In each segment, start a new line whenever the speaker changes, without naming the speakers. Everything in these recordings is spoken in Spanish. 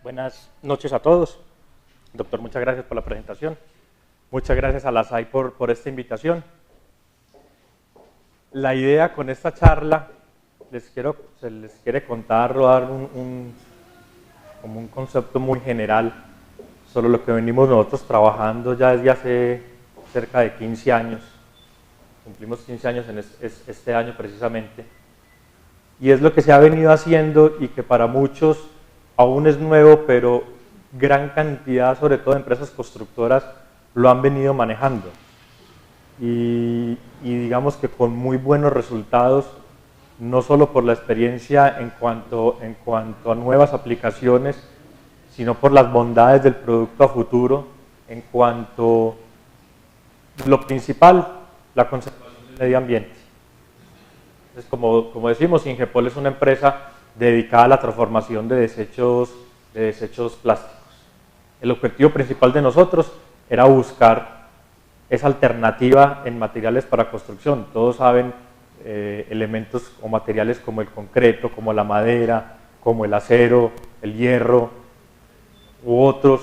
Buenas noches a todos. Doctor, muchas gracias por la presentación. Muchas gracias a la SAI por esta invitación. La idea con esta charla, se les quiere contar o dar como un concepto muy general sobre lo que venimos nosotros trabajando ya desde hace cerca de 15 años. Cumplimos 15 años en este año precisamente. Y es lo que se ha venido haciendo y que para muchos aún es nuevo, pero gran cantidad, sobre todo de empresas constructoras, lo han venido manejando. Y digamos que con muy buenos resultados, no solo por la experiencia en cuanto a nuevas aplicaciones, sino por las bondades del producto a futuro, en cuanto a lo principal, la conservación del medio ambiente. Entonces, como decimos, Ingepol es una empresa dedicada a la transformación de desechos plásticos. El objetivo principal de nosotros era buscar esa alternativa en materiales para construcción. Todos saben elementos o materiales como el concreto, como la madera, como el acero, el hierro u otros,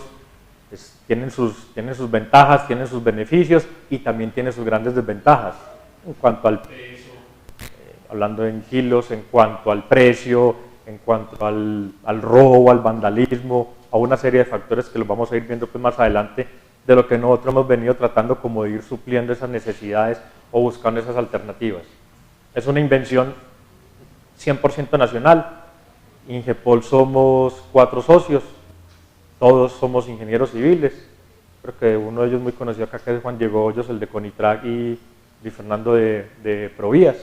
pues, tienen sus ventajas, tienen sus beneficios y también tienen sus grandes desventajas en cuanto al peso, hablando en kilos, en cuanto al precio, en cuanto al robo, al vandalismo, a una serie de factores que los vamos a ir viendo pues más adelante, de lo que nosotros hemos venido tratando como de ir supliendo esas necesidades o buscando esas alternativas. Es una invención 100% nacional. Ingepol somos 4 socios, todos somos ingenieros civiles. Creo que uno de ellos muy conocido acá, que es Juan Diego Hoyos, el de Conitrac, y Fernando de Provías.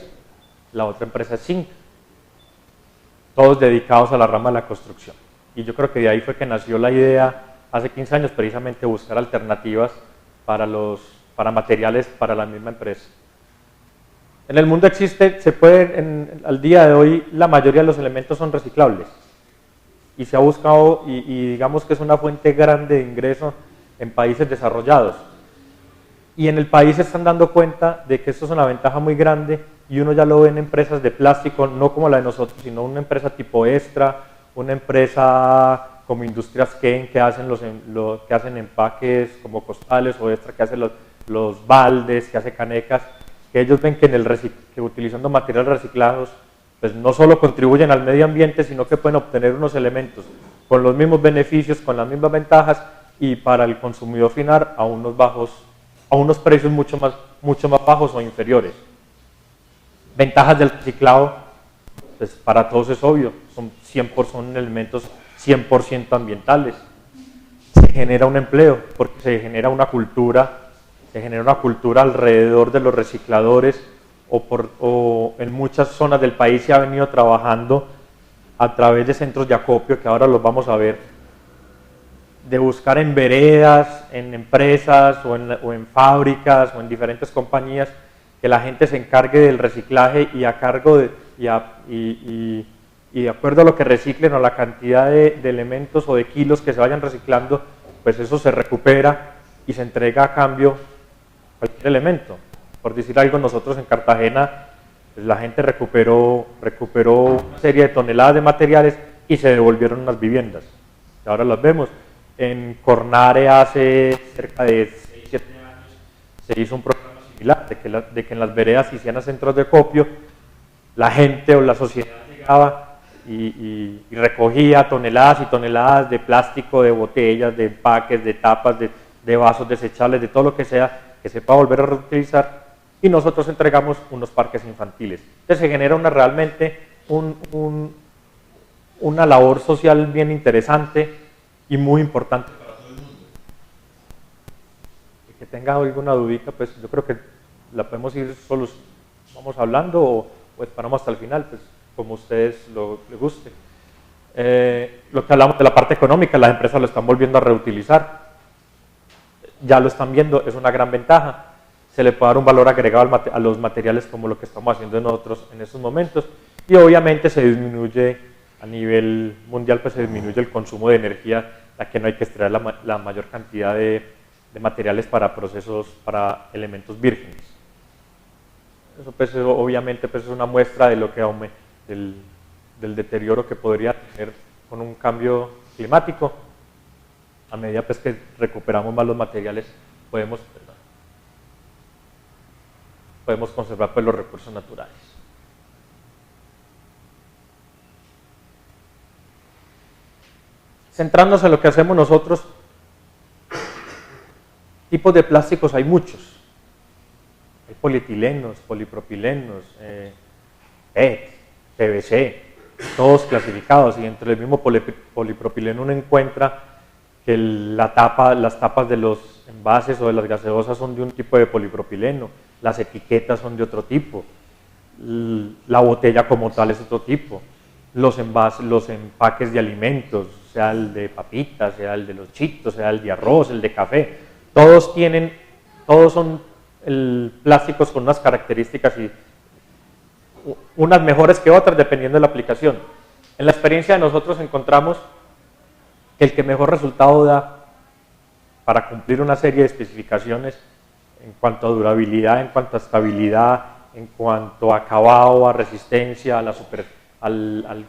La otra empresa es Zinc, todos dedicados a la rama de la construcción. Y yo creo que de ahí fue que nació la idea, hace 15 años, precisamente buscar alternativas para materiales para la misma empresa. En el mundo existe, al día de hoy, la mayoría de los elementos son reciclables. Y se ha buscado, y digamos que es una fuente grande de ingreso en países desarrollados. Y en el país se están dando cuenta de que esto es una ventaja muy grande, y uno ya lo ve en empresas de plástico, no como la de nosotros, sino una empresa tipo Extra, una empresa como Industrias Ken, que hacen empaques como costales, o Extra, que hace los baldes, que hace canecas, que ellos ven que utilizando materiales reciclados, pues no solo contribuyen al medio ambiente, sino que pueden obtener unos elementos con los mismos beneficios, con las mismas ventajas, y para el consumidor final a unos precios mucho más bajos o inferiores. Ventajas del reciclado, pues para todos es obvio, son elementos 100% ambientales. Se genera un empleo, porque se genera una cultura alrededor de los recicladores, o en muchas zonas del país se ha venido trabajando a través de centros de acopio, que ahora los vamos a ver, de buscar en veredas, en empresas o en fábricas o en diferentes compañías, que la gente se encargue del reciclaje y de acuerdo a lo que reciclen o a la cantidad de elementos o de kilos que se vayan reciclando, pues eso se recupera y se entrega a cambio cualquier elemento. Por decir algo, nosotros en Cartagena, pues la gente recuperó una serie de toneladas de materiales y se devolvieron unas viviendas. Y ahora las vemos. En Cornare hace cerca de 6-7 años se hizo un programa similar, de que en las veredas se hicieran centros de acopio, la gente o la sociedad llegaba y recogía toneladas y toneladas de plástico, de botellas, de empaques, de tapas, de vasos desechables, de todo lo que sea, que se pueda volver a reutilizar, y nosotros entregamos unos parques infantiles. Entonces se genera realmente una labor social bien interesante y muy importante para todo el mundo. El que tenga alguna dudita, pues yo creo que la podemos ir vamos hablando, o esperamos hasta el final, pues como a ustedes les guste. Lo que hablamos de la parte económica, las empresas lo están volviendo a reutilizar, ya lo están viendo, es una gran ventaja. Se le puede dar un valor agregado a los materiales, como lo que estamos haciendo nosotros en estos momentos, y obviamente se disminuye a nivel mundial, pues se disminuye el consumo de energía, ya que no hay que extraer la mayor cantidad de materiales para procesos, para elementos vírgenes. Eso pues obviamente pues es una muestra de lo que del deterioro que podría tener con un cambio climático, a medida pues, que recuperamos más los materiales, podemos conservar pues, los recursos naturales. Centrándonos en lo que hacemos nosotros, tipos de plásticos hay muchos. Hay polietilenos, polipropilenos, PET, PVC, todos clasificados, y dentro del mismo polipropileno uno encuentra que las tapas de los envases o de las gaseosas son de un tipo de polipropileno, las etiquetas son de otro tipo, la botella como tal es otro tipo, los empaques de alimentos, sea el de papitas, sea el de los chitos, sea el de arroz, el de café, todos son plásticos con unas características y unas mejores que otras dependiendo de la aplicación. En la experiencia de nosotros encontramos que el que mejor resultado da para cumplir una serie de especificaciones en cuanto a durabilidad, en cuanto a estabilidad, en cuanto a acabado, a resistencia, al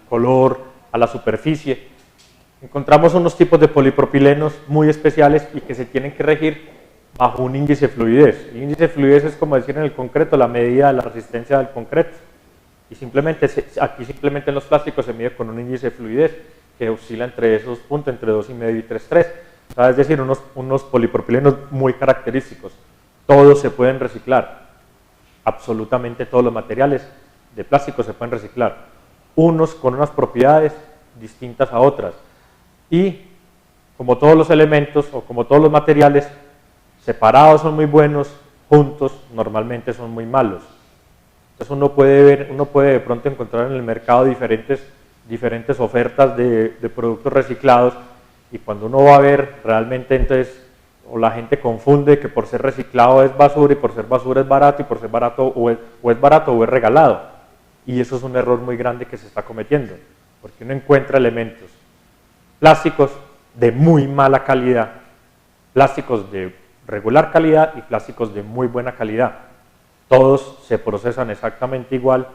color, a la superficie. Encontramos unos tipos de polipropilenos muy especiales y que se tienen que regir bajo un índice de fluidez. El índice de fluidez es como decir en el concreto la medida de la resistencia del concreto. Y aquí simplemente en los plásticos se mide con un índice de fluidez que oscila entre esos puntos, entre 2,5 y 3,3. O sea, es decir, unos polipropilenos muy característicos. Todos se pueden reciclar. Absolutamente todos los materiales de plástico se pueden reciclar. Unos con unas propiedades distintas a otras. Y como todos los elementos o como todos los materiales, separados son muy buenos, juntos normalmente son muy malos. Entonces uno puede de pronto encontrar en el mercado diferentes ofertas de productos reciclados, y cuando uno va a ver realmente entonces o la gente confunde que por ser reciclado es basura y por ser basura es barato, y por ser barato o es barato o es regalado, y eso es un error muy grande que se está cometiendo, porque uno encuentra elementos plásticos de muy mala calidad, plásticos de regular calidad y plásticos de muy buena calidad. Todos se procesan exactamente igual,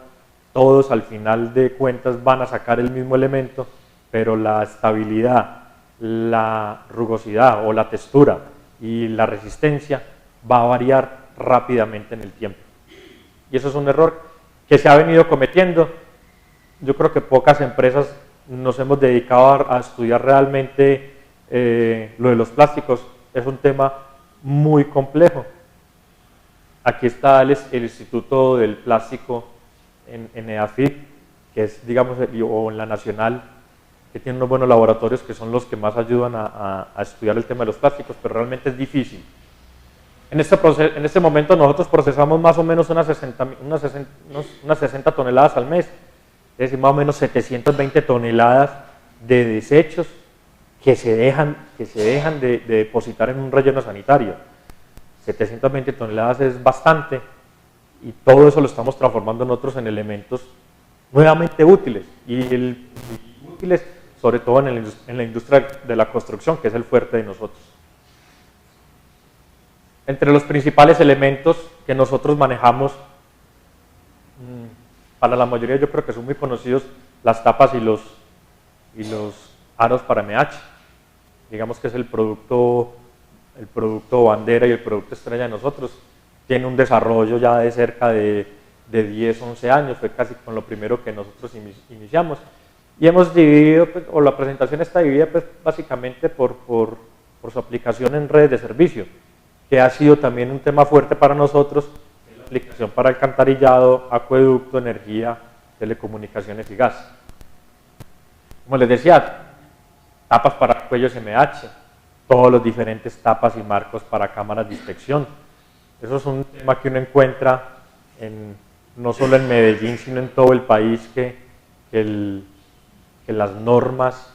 todos al final de cuentas van a sacar el mismo elemento, pero la estabilidad, la rugosidad o la textura y la resistencia va a variar rápidamente en el tiempo. Y eso es un error que se ha venido cometiendo. Yo creo que pocas empresas nos hemos dedicado a estudiar realmente lo de los plásticos. Es un tema muy complejo. Aquí está el Instituto del Plástico en EAFIT, que es, digamos, o en la Nacional, que tiene unos buenos laboratorios que son los que más ayudan a estudiar el tema de los plásticos, pero realmente es difícil. En este momento nosotros procesamos más o menos unas 60 toneladas al mes, es decir, más o menos 720 toneladas de desechos que se dejan de depositar en un relleno sanitario. 720 toneladas es bastante, y todo eso lo estamos transformando nosotros en elementos nuevamente útiles, y útiles sobre todo en la industria de la construcción, que es el fuerte de nosotros. Entre los principales elementos que nosotros manejamos, para la mayoría yo creo que son muy conocidos las tapas y los aros para MH, digamos que es el producto bandera y el producto estrella de nosotros. Tiene un desarrollo ya de cerca de 10, 11 años, fue casi con lo primero que nosotros iniciamos. Y hemos dividido, pues, o la presentación está dividida pues, básicamente por su aplicación en redes de servicio, que ha sido también un tema fuerte para nosotros, la aplicación para alcantarillado, acueducto, energía, telecomunicaciones y gas. Como les decía, tapas para cuellos MH, todos los diferentes tapas y marcos para cámaras de inspección. Eso es un tema que uno encuentra no solo en Medellín, sino en todo el país, que las normas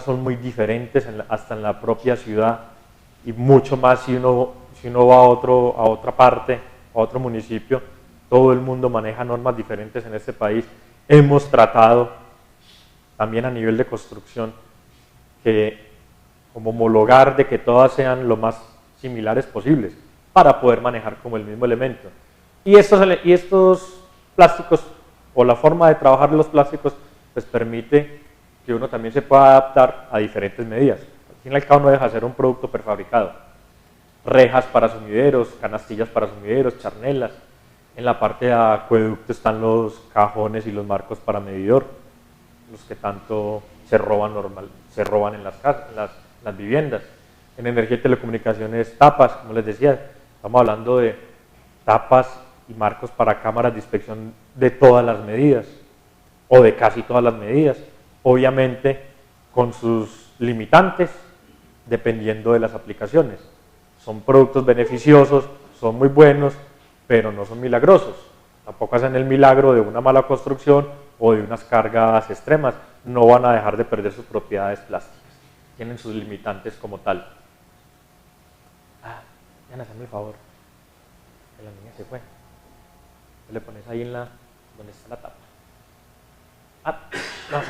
son muy diferentes hasta en la propia ciudad, y mucho más si uno va a otra parte, a otro municipio. Todo el mundo maneja normas diferentes en este país. Hemos tratado también a nivel de construcción como homologar de que todas sean lo más similares posibles para poder manejar como el mismo elemento. Y estos plásticos, o la forma de trabajar los plásticos, pues permite que uno también se pueda adaptar a diferentes medidas. Al fin y al cabo no deja de ser un producto prefabricado. Rejas para sumideros, canastillas para sumideros, charnelas. En la parte de acueducto están los cajones y los marcos para medidor, los que tanto se roban en las casas, en las viviendas. En energía y telecomunicaciones, tapas, como les decía, estamos hablando de tapas y marcos para cámaras de inspección de todas las medidas, o de casi todas las medidas, obviamente con sus limitantes, dependiendo de las aplicaciones. Son productos beneficiosos, son muy buenos, pero no son milagrosos. Tampoco hacen el milagro de una mala construcción o de unas cargas extremas. No van a dejar de perder sus propiedades plásticas. Tienen sus limitantes como tal. Ya hazme el favor. Que la niña se fue. Le pones ahí donde está la tapa. No,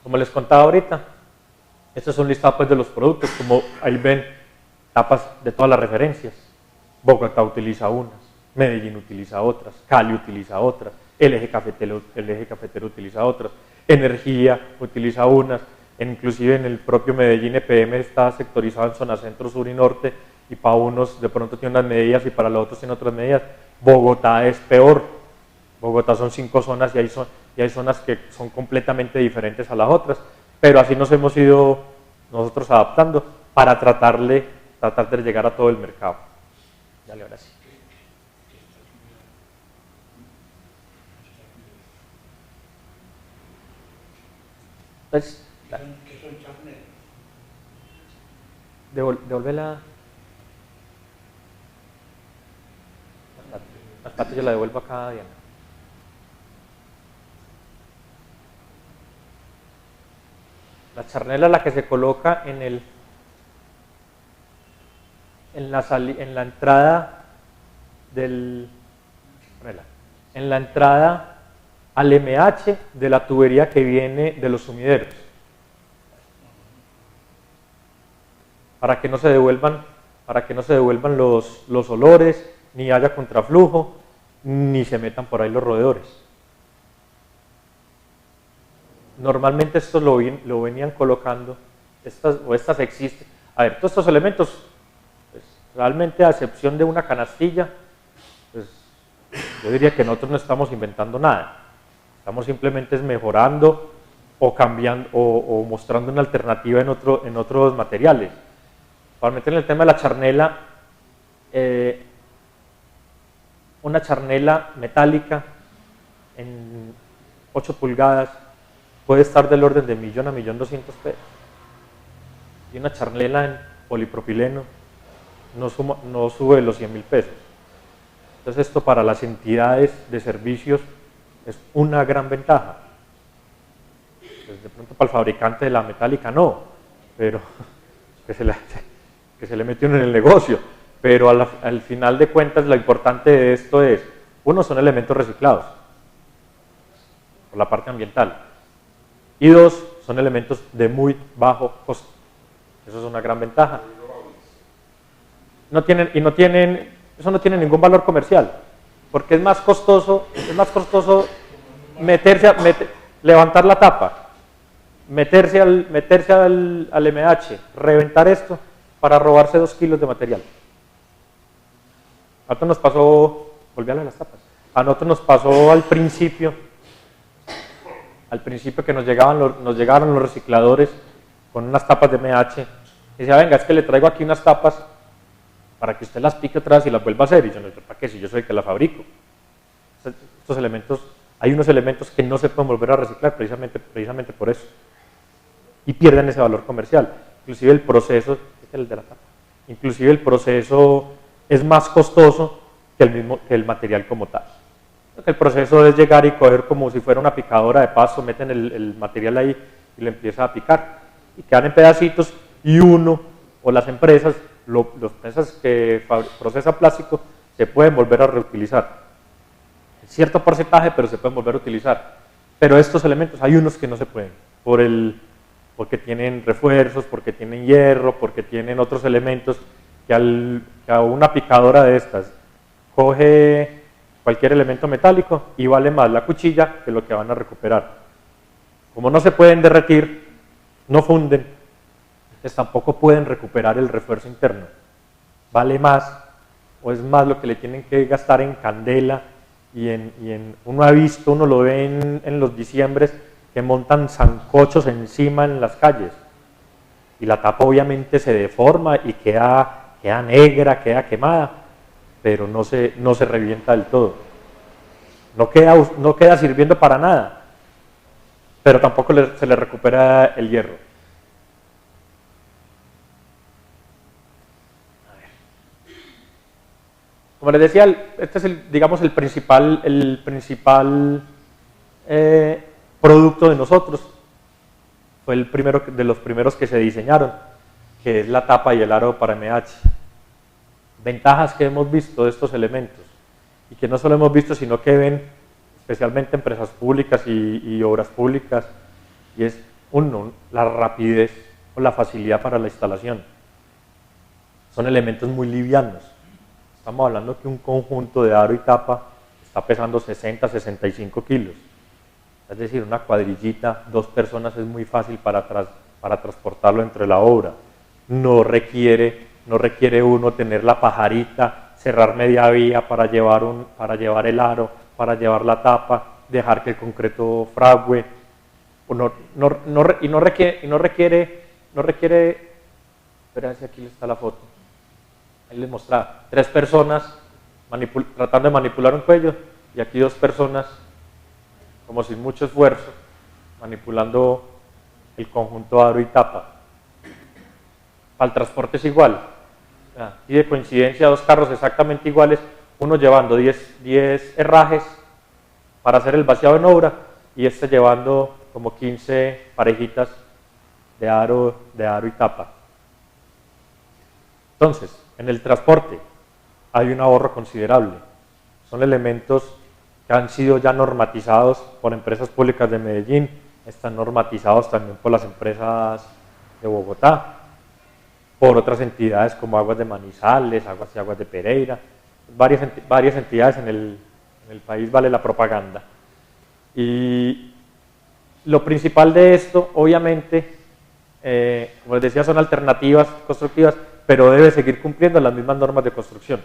como les contaba ahorita, estos son listados de los productos, como ahí ven, tapas de todas las referencias. Bogotá utiliza unas, Medellín utiliza otras, Cali utiliza otras, el eje cafetero utiliza otras, Energía utiliza unas, inclusive en el propio Medellín EPM está sectorizado en zona centro, sur y norte, y para unos de pronto tiene unas medidas y para los otros tiene otras medidas. Bogotá es peor. Bogotá son 5 zonas y hay zonas que son completamente diferentes a las otras, pero así nos hemos ido nosotros adaptando para tratar de llegar a todo el mercado. Dale, ahora sí. Entonces,
¿Qué son charneros?
Devolverla. Las patas yo la devuelvo acá a Diana. La charnela es la que se coloca en la entrada en la entrada al MH de la tubería que viene de los sumideros, para que no se devuelvan los olores, ni haya contraflujo, ni se metan por ahí los roedores. Normalmente estos lo venían colocando, estas existen. A ver, todos estos elementos, pues, realmente a excepción de una canastilla, pues, yo diría que nosotros no estamos inventando nada. Estamos simplemente mejorando o cambiando o mostrando una alternativa en otros materiales. Para meter en el tema de la charnela, una charnela metálica en 8 pulgadas puede estar del orden de $1.000.000 a $1.200.000 pesos. Y una charnela en polipropileno no sube los 100.000 pesos. Entonces esto para las entidades de servicios es una gran ventaja. Pues de pronto para el fabricante de la metálica no, pero que se le metió en el negocio. Pero al final de cuentas lo importante de esto es, uno, son elementos reciclados, por la parte ambiental. Y 2, son elementos de muy bajo costo. Eso es una gran ventaja. Eso no tiene ningún valor comercial, porque es más costoso levantar la tapa, meterse al MH, reventar esto para robarse 2 kilos de material. A nosotros nos pasó, volví a lo de las tapas, a nosotros nos pasó al principio que nos llegaron los recicladores con unas tapas de MH y decía, venga, es que le traigo aquí unas tapas para que usted las pique otra vez y las vuelva a hacer. Y yo no, ¿para qué? Si yo soy el que las fabrico. Estos elementos, hay unos elementos que no se pueden volver a reciclar precisamente por eso. Y pierden ese valor comercial. Inclusive el proceso, este es el de la tapa, inclusive el proceso es más costoso que el material como tal. El proceso es llegar y coger como si fuera una picadora de pasto, meten el material ahí y le empieza a picar. Y quedan en pedacitos y uno o las empresas, empresas que procesan plástico, se pueden volver a reutilizar. Cierto porcentaje, pero se pueden volver a utilizar. Pero estos elementos, hay unos que no se pueden, porque tienen refuerzos, porque tienen hierro, porque tienen otros elementos que a una picadora de estas, coge cualquier elemento metálico y vale más la cuchilla que lo que van a recuperar. Como no se pueden derretir, no funden, entonces tampoco pueden recuperar el refuerzo interno. Vale más o es más lo que le tienen que gastar en candela uno ha visto, uno lo ve en los diciembres que montan sancochos encima en las calles y la tapa obviamente se deforma y queda negra, queda quemada, pero no se revienta del todo. No queda sirviendo para nada, pero tampoco se le recupera el hierro. Como les decía, este es digamos el principal producto de nosotros. Fue el primero de los primeros que se diseñaron, que es la tapa y el aro para MH. Ventajas que hemos visto de estos elementos, y que no solo hemos visto, sino que ven especialmente empresas públicas y obras públicas, y es uno, la rapidez o la facilidad para la instalación. Son elementos muy livianos. Estamos hablando que un conjunto de aro y tapa está pesando 60-65 kilos. Es decir, una cuadrillita, 2 personas es muy fácil para transportarlo dentro de la obra. No requiere uno tener la pajarita, cerrar media vía para llevar el aro, para llevar la tapa, dejar que el concreto fragüe. Y no requiere, espera si aquí está la foto. Ahí les mostraba 3 personas tratando de manipular un cuello y aquí 2 personas como sin mucho esfuerzo manipulando el conjunto aro y tapa. Para el transporte es igual, y de coincidencia 2 carros exactamente iguales, uno llevando 10 herrajes para hacer el vaciado en obra y este llevando como 15 parejitas de aro y tapa. Entonces, en el transporte hay un ahorro considerable. Son elementos que han sido ya normatizados por empresas públicas de Medellín, están normatizados también por las empresas de Bogotá, por otras entidades como Aguas de Manizales, Aguas de Pereira, varias entidades en el país, vale la propaganda. Y lo principal de esto, obviamente, como les decía, son alternativas constructivas, pero debe seguir cumpliendo las mismas normas de construcción.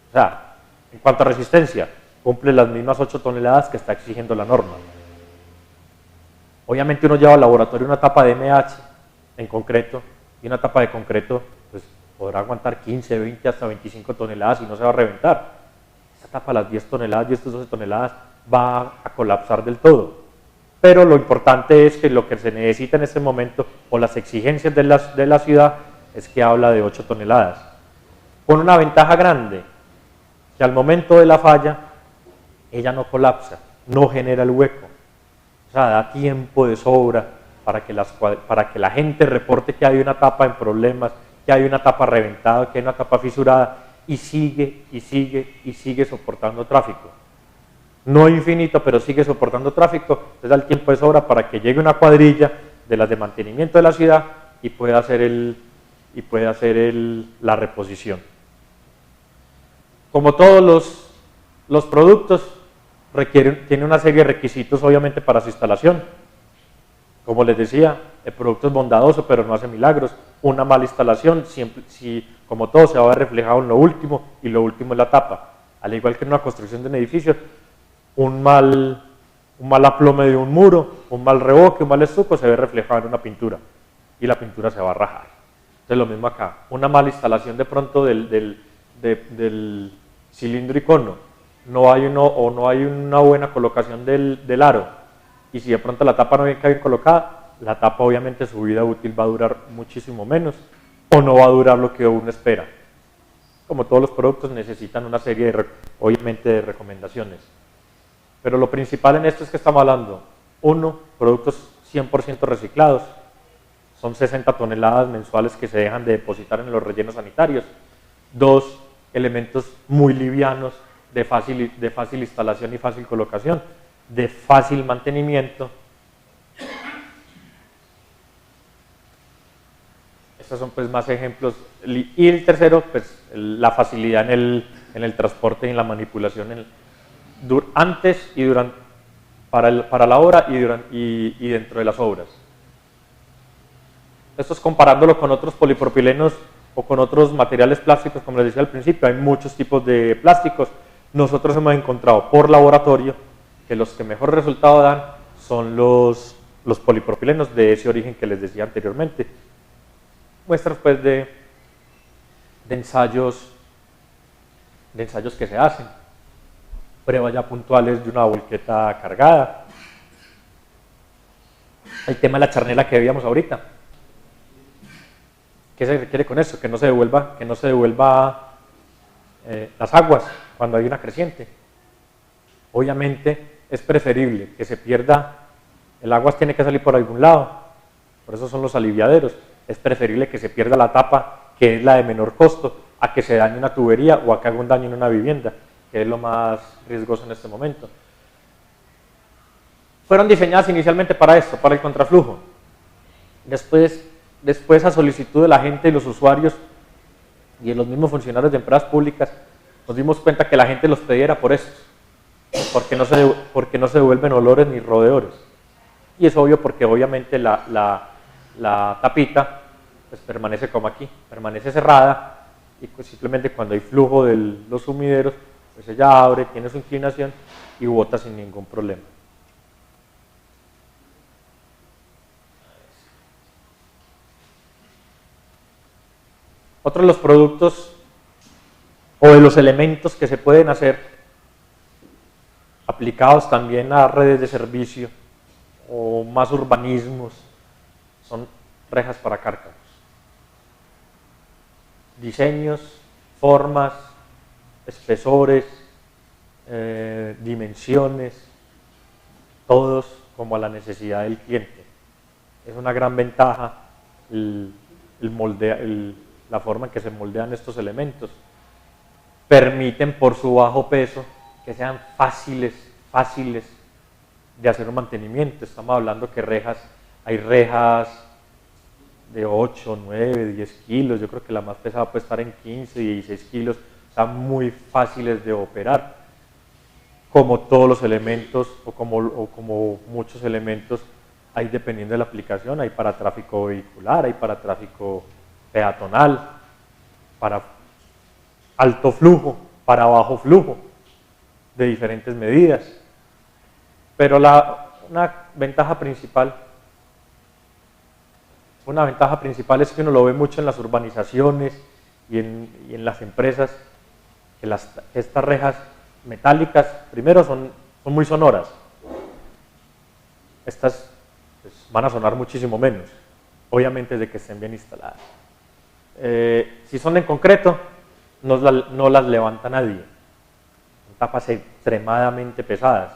O sea, en cuanto a resistencia, cumple las mismas 8 toneladas que está exigiendo la norma. Obviamente uno lleva al laboratorio una tapa de MH en concreto, y una tapa de concreto pues, podrá aguantar 15, 20, hasta 25 toneladas y no se va a reventar. Esta tapa a las 10 toneladas, 10, 12 toneladas va a colapsar del todo. Pero lo importante es que lo que se necesita en este momento, o las exigencias de la ciudad, es que habla de 8 toneladas. Con una ventaja grande, que al momento de la falla, ella no colapsa, no genera el hueco. O sea, da tiempo de sobra para que la gente reporte que hay una tapa en problemas, que hay una tapa reventada, que hay una tapa fisurada, y sigue soportando tráfico. No infinito, pero sigue soportando tráfico, entonces da el tiempo de sobra para que llegue una cuadrilla de las de mantenimiento de la ciudad y pueda hacer la reposición. Como todos los productos, tiene una serie de requisitos obviamente para su instalación. Como les decía, el producto es bondadoso, pero no hace milagros. Una mala instalación, como todo, se va a ver reflejado en lo último, y lo último es la tapa. Al igual que en una construcción de un edificio, un mal aplome de un muro, un mal revoque, un mal estuco, se ve reflejado en una pintura, y la pintura se va a rajar. Entonces lo mismo acá, una mala instalación de pronto del cilindro y cono, no hay una buena colocación del aro, y si de pronto la tapa no viene bien colocada, la tapa obviamente su vida útil va a durar muchísimo menos, o no va a durar lo que uno espera. Como todos los productos necesitan una serie obviamente de recomendaciones. Pero lo principal en esto es que estamos hablando, 1, productos 100% reciclados, son 60 toneladas mensuales que se dejan de depositar en los rellenos sanitarios. 2, elementos muy livianos, de fácil instalación y fácil colocación, de fácil mantenimiento. Estos son pues más ejemplos. Y el tercero, pues la facilidad en en el transporte y en la manipulación antes y durante, para la obra y dentro de las obras. Esto es comparándolo con otros polipropilenos o con otros materiales plásticos, como les decía al principio, hay muchos tipos de plásticos. Nosotros hemos encontrado por laboratorio que los que mejor resultado dan son los polipropilenos de ese origen que les decía anteriormente. Muestras pues de ensayos que se hacen, pruebas ya puntuales de una volqueta cargada. El tema de la charnela que veíamos ahorita. ¿Qué se requiere con eso? Que no se devuelva las aguas cuando hay una creciente. Obviamente es preferible que se pierda, el agua tiene que salir por algún lado, por eso son los aliviaderos. Es preferible que se pierda la tapa, que es la de menor costo, a que se dañe una tubería o a que haga un daño en una vivienda, que es lo más riesgoso en este momento. Fueron diseñadas inicialmente para esto, para el contraflujo. Después a solicitud de la gente y los usuarios y de los mismos funcionarios de empresas públicas, nos dimos cuenta que la gente los pedía por esto, porque no se devuelven olores ni roedores. Y es obvio porque obviamente la tapita pues permanece como aquí, permanece cerrada y pues simplemente cuando hay flujo de los sumideros, pues ella abre, tiene su inclinación y bota sin ningún problema. Otro de los productos o de los elementos que se pueden hacer aplicados también a redes de servicio o más urbanismos son rejas para cárcamos. Diseños, formas, espesores, dimensiones, todos como a la necesidad del cliente. Es una gran ventaja la forma en que se moldean estos elementos. Permiten por su bajo peso que sean fáciles de hacer un mantenimiento. Estamos hablando que hay rejas de 8, 9, 10 kilos, yo creo que la más pesada puede estar en 15, 16 kilos, están muy fáciles de operar. Como todos los elementos o como muchos elementos hay dependiendo de la aplicación, hay para tráfico vehicular, hay para tráfico peatonal, para alto flujo, para bajo flujo, de diferentes medidas. Pero una ventaja principal es que uno lo ve mucho en las urbanizaciones y en las empresas, que estas rejas metálicas, primero son muy sonoras. Estas pues, van a sonar muchísimo menos, obviamente de que estén bien instaladas. Si son en concreto, no las levanta nadie. Son tapas extremadamente pesadas.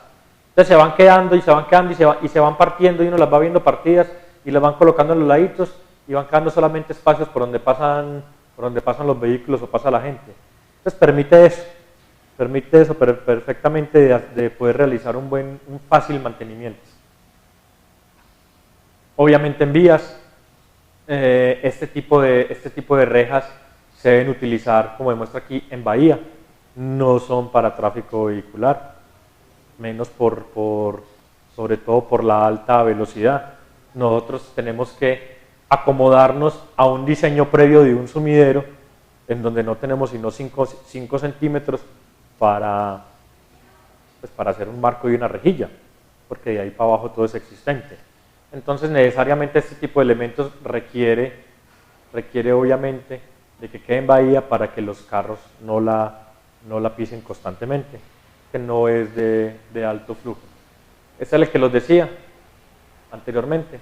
Entonces se van quedando y se van quedando y se van partiendo y uno las va viendo partidas y las van colocando en los laditos y van quedando solamente espacios por donde pasan los vehículos o pasa la gente. Entonces permite eso perfectamente de poder realizar un fácil mantenimiento. Obviamente en vías, este tipo de rejas se deben utilizar, como demuestra aquí, en bahía. No son para tráfico vehicular, menos sobre todo por la alta velocidad. Nosotros tenemos que acomodarnos a un diseño previo de un sumidero en donde no tenemos sino 5 centímetros para hacer un marco y una rejilla, porque de ahí para abajo todo es existente. Entonces necesariamente este tipo de elementos requiere obviamente de que quede en bahía para que los carros no la pisen constantemente, que no es de alto flujo. Este es el que los decía anteriormente,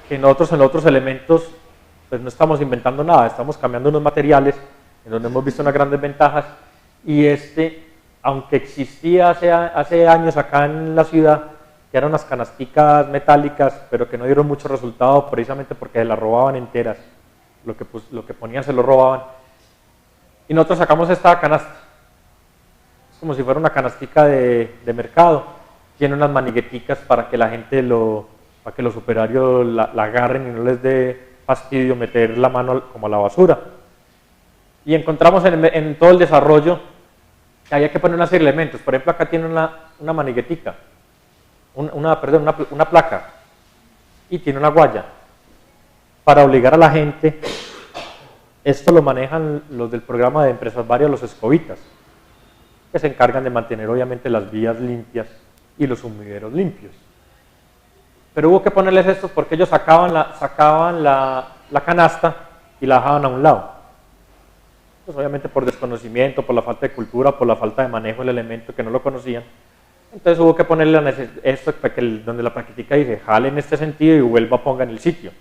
que nosotros en otros elementos pues no estamos inventando nada, estamos cambiando unos materiales en donde hemos visto unas grandes ventajas y aunque existía hace años acá en la ciudad, que eran unas canasticas metálicas, pero que no dieron mucho resultado precisamente porque se las robaban enteras, lo que ponían se lo robaban. Y nosotros sacamos esta canasta, es como si fuera una canastica de mercado, tiene unas manigueticas para que la gente para que los operarios la agarren y no les dé fastidio meter la mano como a la basura. Y encontramos en todo el desarrollo que había que poner una serie de elementos. Por ejemplo, acá tiene una maniguetica, una placa, y tiene una guaya. Para obligar a la gente, esto lo manejan los del programa de empresas varias, los escobitas, que se encargan de mantener obviamente las vías limpias y los sumideros limpios. Pero hubo que ponerles esto porque ellos sacaban la canasta y la dejaban a un lado. Pues obviamente por desconocimiento, por la falta de cultura, por la falta de manejo del elemento que no lo conocían. Entonces hubo que ponerle esto para que donde la práctica dice, jale en este sentido y vuelva, ponga en el sitio.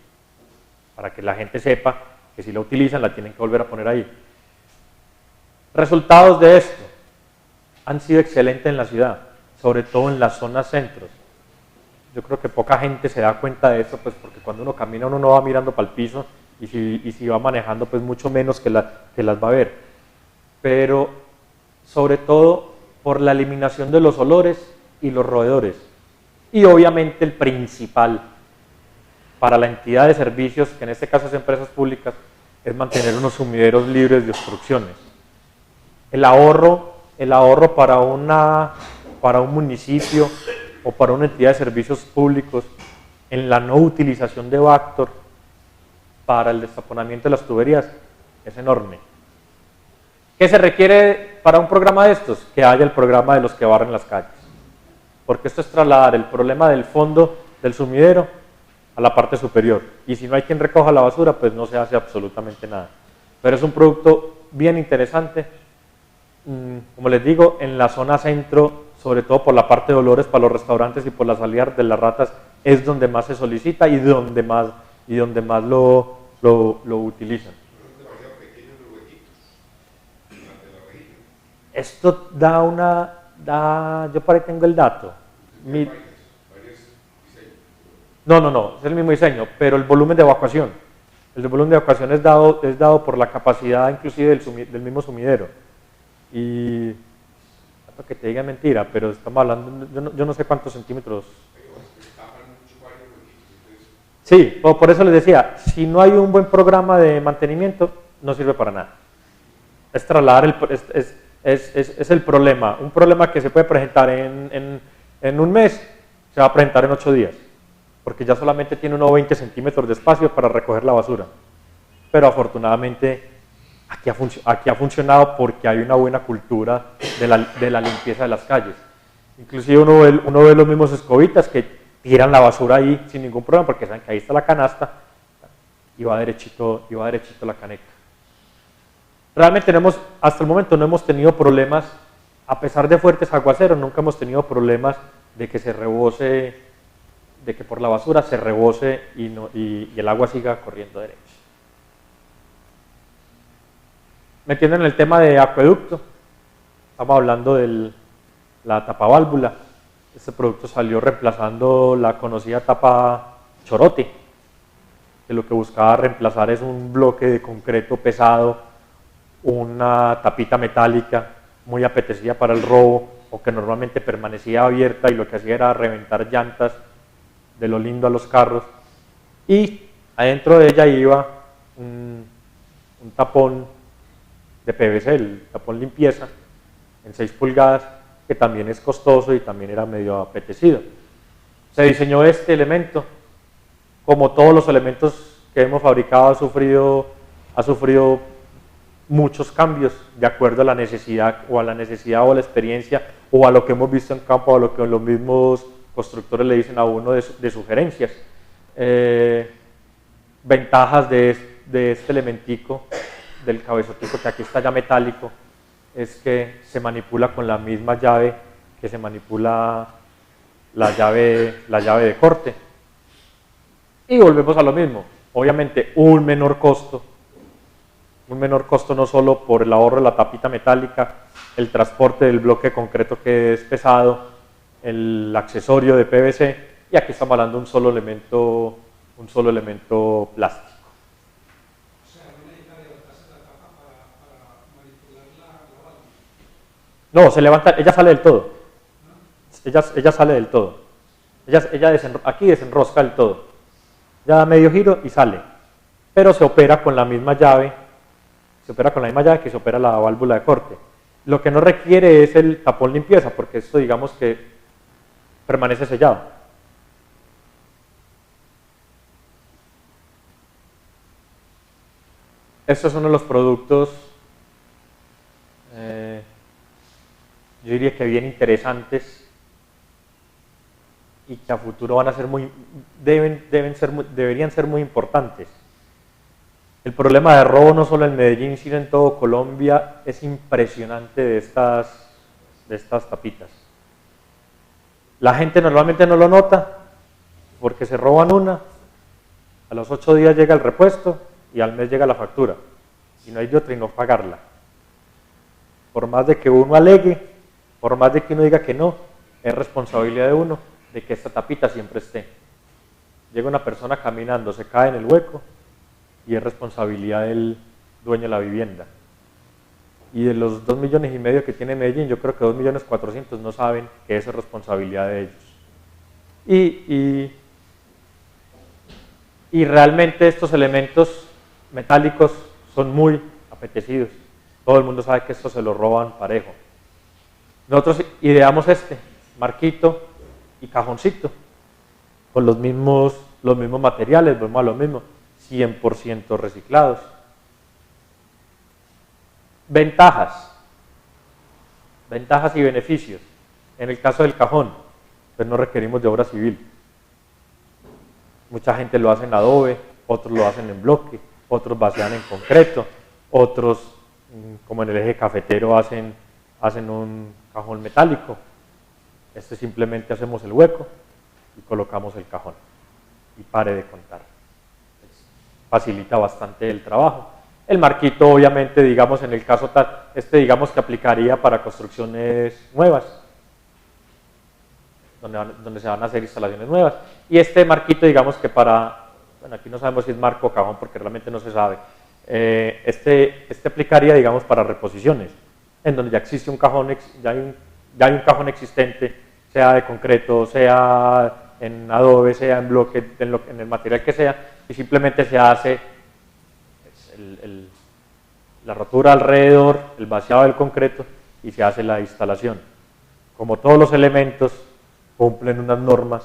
Para que la gente sepa que si la utilizan la tienen que volver a poner ahí. Resultados de esto han sido excelentes en la ciudad, sobre todo en las zonas centros. Yo creo que poca gente se da cuenta de esto, pues porque cuando uno camina uno no va mirando para el piso y si va manejando pues mucho menos que las va a ver. Pero sobre todo por la eliminación de los olores y los roedores. Y obviamente el principal para la entidad de servicios, que en este caso es empresas públicas, es mantener unos sumideros libres de obstrucciones. El ahorro para un municipio o para una entidad de servicios públicos en la no utilización de Bactor para el destaponamiento de las tuberías es enorme. ¿Qué se requiere para un programa de estos? Que haya el programa de los que barren las calles. Porque esto es trasladar el problema del fondo del sumidero a la parte superior. Y si no hay quien recoja la basura, pues no se hace absolutamente nada. Pero es un producto bien interesante. Como les digo, en la zona centro, sobre todo por la parte de olores para los restaurantes y por la salida de las ratas, es donde más se solicita y donde más lo utilizan. Esto yo por ahí tengo el dato. No, es el mismo diseño, pero el volumen de evacuación. El volumen de evacuación es dado por la capacidad inclusive del mismo sumidero. Y, para que te diga mentira, pero estamos hablando, yo no sé cuántos centímetros. Sí, por eso les decía, si no hay un buen programa de mantenimiento, no sirve para nada. Es trasladar es el problema. Un problema que se puede presentar en un mes, se va a presentar en 8 días. Porque ya solamente tiene unos 20 centímetros de espacio para recoger la basura. Pero afortunadamente aquí ha funcionado porque hay una buena cultura de la limpieza de las calles. Inclusive uno ve los mismos escobitas que tiran la basura ahí sin ningún problema porque saben que ahí está la canasta y va derechito la caneca. Realmente hasta el momento no hemos tenido problemas, a pesar de fuertes aguaceros, nunca hemos tenido problemas de que se rebose, de que por la basura se rebose y el agua siga corriendo derecho. Metiendo en el tema de acueducto, estamos hablando de la tapaválvula. Este producto salió reemplazando la conocida tapa chorote, que lo que buscaba reemplazar es un bloque de concreto pesado, una tapita metálica muy apetecida para el robo o que normalmente permanecía abierta y lo que hacía era reventar llantas de lo lindo a los carros, y adentro de ella iba un tapón de PVC, el tapón limpieza en 6 pulgadas, que también es costoso y también era medio apetecido. Se diseñó este elemento, como todos los elementos que hemos fabricado, ha sufrido muchos cambios de acuerdo a la necesidad o a la experiencia o a lo que hemos visto en campo, o a lo que los mismos constructores le dicen a uno de sugerencias. Ventajas de este elementico, del cabezotico, que aquí está ya metálico, es que se manipula con la misma llave que se manipula la llave de corte. Y volvemos a lo mismo, obviamente un menor costo no solo por el ahorro de la tapita metálica, el transporte del bloque de concreto que es pesado, el accesorio de PVC, y aquí estamos hablando de un solo elemento plástico.
O sea, no necesita levantarse la tapa para manipular la válvula.
No, se levanta, ella sale del todo. Ella sale del todo. Aquí desenrosca del todo. Ya da medio giro y sale. Pero se opera con la misma llave. Se opera con la misma llave que se opera la válvula de corte. Lo que no requiere es el tapón limpieza, porque esto digamos que permanece sellado. Estos son uno de los productos, yo diría que bien interesantes y que a futuro van a ser deberían ser muy importantes. El problema de robo no solo en Medellín, sino en todo Colombia es impresionante de estas tapitas. La gente normalmente no lo nota porque se roban una, a los 8 días llega el repuesto y al mes llega la factura y no hay de otra y no pagarla. Por más de que uno alegue, por más de que uno diga que no, es responsabilidad de uno de que esta tapita siempre esté. Llega una persona caminando, se cae en el hueco y es responsabilidad del dueño de la vivienda. Y de los 2,5 millones que tiene Medellín, yo creo que 2.400.000 no saben que eso es responsabilidad de ellos. Y realmente estos elementos metálicos son muy apetecidos. Todo el mundo sabe que esto se lo roban parejo. Nosotros ideamos marquito y cajoncito, con los mismos materiales, volvemos a lo mismo, 100% reciclados. Ventajas y beneficios. En el caso del cajón, pues no requerimos de obra civil. Mucha gente lo hace en adobe, otros lo hacen en bloque, otros vacían en concreto, otros, como en el eje cafetero, hacen un cajón metálico. Simplemente hacemos el hueco y colocamos el cajón. Y pare de contar. Facilita bastante el trabajo. El marquito, obviamente, digamos, en el caso tal, digamos que aplicaría para construcciones nuevas, donde se van a hacer instalaciones nuevas. Y este marquito, digamos que bueno, aquí no sabemos si es marco o cajón porque realmente no se sabe. Aplicaría, digamos, para reposiciones, en donde ya existe un cajón, ya hay un cajón existente, sea de concreto, sea en adobe, sea en bloque, en el material que sea, y simplemente se hace la rotura alrededor, el vaciado del concreto y se hace la instalación. Como todos los elementos cumplen unas normas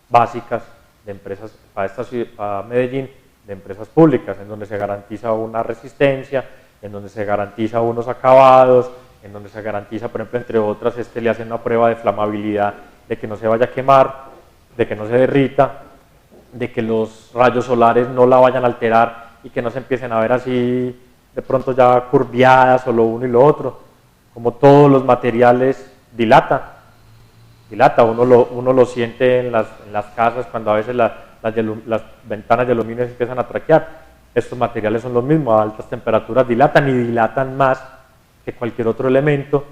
básicas de empresas para Medellín, de empresas públicas, en donde se garantiza una resistencia, en donde se garantiza unos acabados, en donde se garantiza, por ejemplo, entre otras, le hacen una prueba de flamabilidad, de que no se vaya a quemar, de que no se derrita, de que los rayos solares no la vayan a alterar y que no se empiecen a ver así de pronto ya curviadas o lo uno y lo otro. Como todos los materiales dilata, uno lo siente en las casas cuando a veces las ventanas de aluminio se empiezan a traquear. Estos materiales son los mismos, a altas temperaturas dilatan y dilatan más que cualquier otro elemento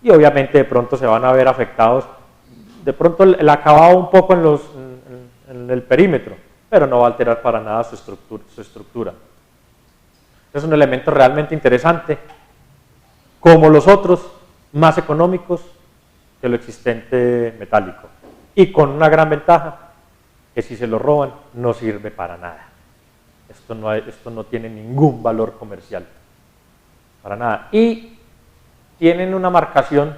y obviamente de pronto se van a ver afectados, de pronto el acabado un poco en el perímetro, pero no va a alterar para nada su estructura. Es un elemento realmente interesante, como los otros, más económicos que lo existente metálico. Y con una gran ventaja, que si se lo roban, no sirve para nada. Esto no tiene ningún valor comercial, para nada. Y tienen una marcación,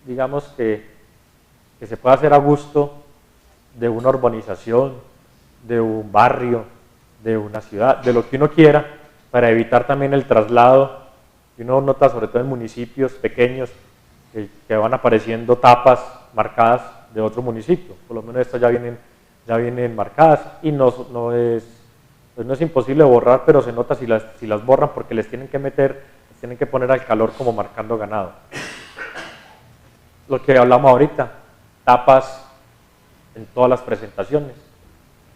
digamos que se puede hacer a gusto de una urbanización, de un barrio, de una ciudad, de lo que uno quiera, para evitar también el traslado. Y uno nota, sobre todo en municipios pequeños, que van apareciendo tapas marcadas de otro municipio. Por lo menos estas ya vienen marcadas y no es imposible borrar, pero se nota si las borran porque les tienen que poner al calor como marcando ganado. Lo que hablamos ahorita, tapas en todas las presentaciones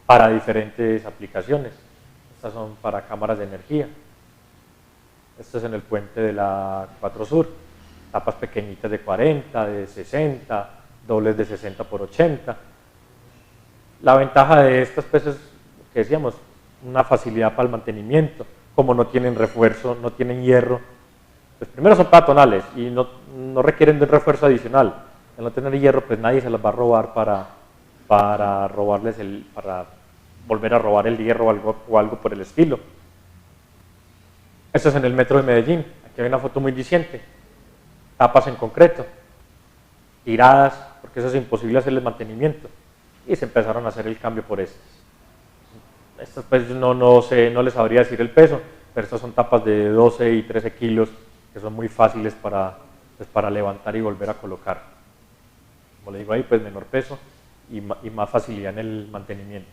para diferentes aplicaciones. Estas son para cámaras de energía. Esto es en el puente de la 4 Sur. Tapas pequeñitas de 40, de 60, dobles de 60 por 80. La ventaja de estas pues es, que decíamos, una facilidad para el mantenimiento. Como no tienen refuerzo, no tienen hierro, pues primero son peatonales y no requieren de un refuerzo adicional. Al no tener hierro, pues nadie se las va a robar para volver a robar el hierro o algo por el estilo. Esto es en el metro de Medellín. Aquí hay una foto muy diciente. Tapas en concreto, tiradas, porque eso es imposible hacerles mantenimiento. Y se empezaron a hacer el cambio por estas. Estas pues no les sabría decir el peso, pero estas son tapas de 12 y 13 kilos que son muy fáciles para levantar y volver a colocar. Como le digo ahí, pues menor peso y más facilidad en el mantenimiento.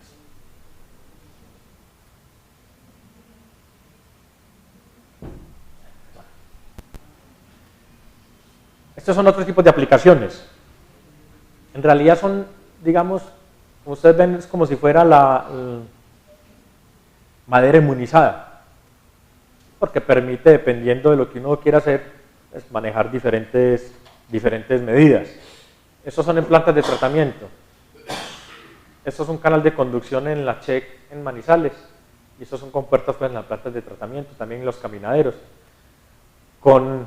Estos son otros tipos de aplicaciones. En realidad son, digamos, como ustedes ven, es como si fuera la madera inmunizada, porque permite, dependiendo de lo que uno quiera hacer, pues, manejar diferentes medidas. Estos son en plantas de tratamiento. Esto es un canal de conducción en la CHEC en Manizales, y estos son compuertas pues, en las plantas de tratamiento, también en los caminaderos, con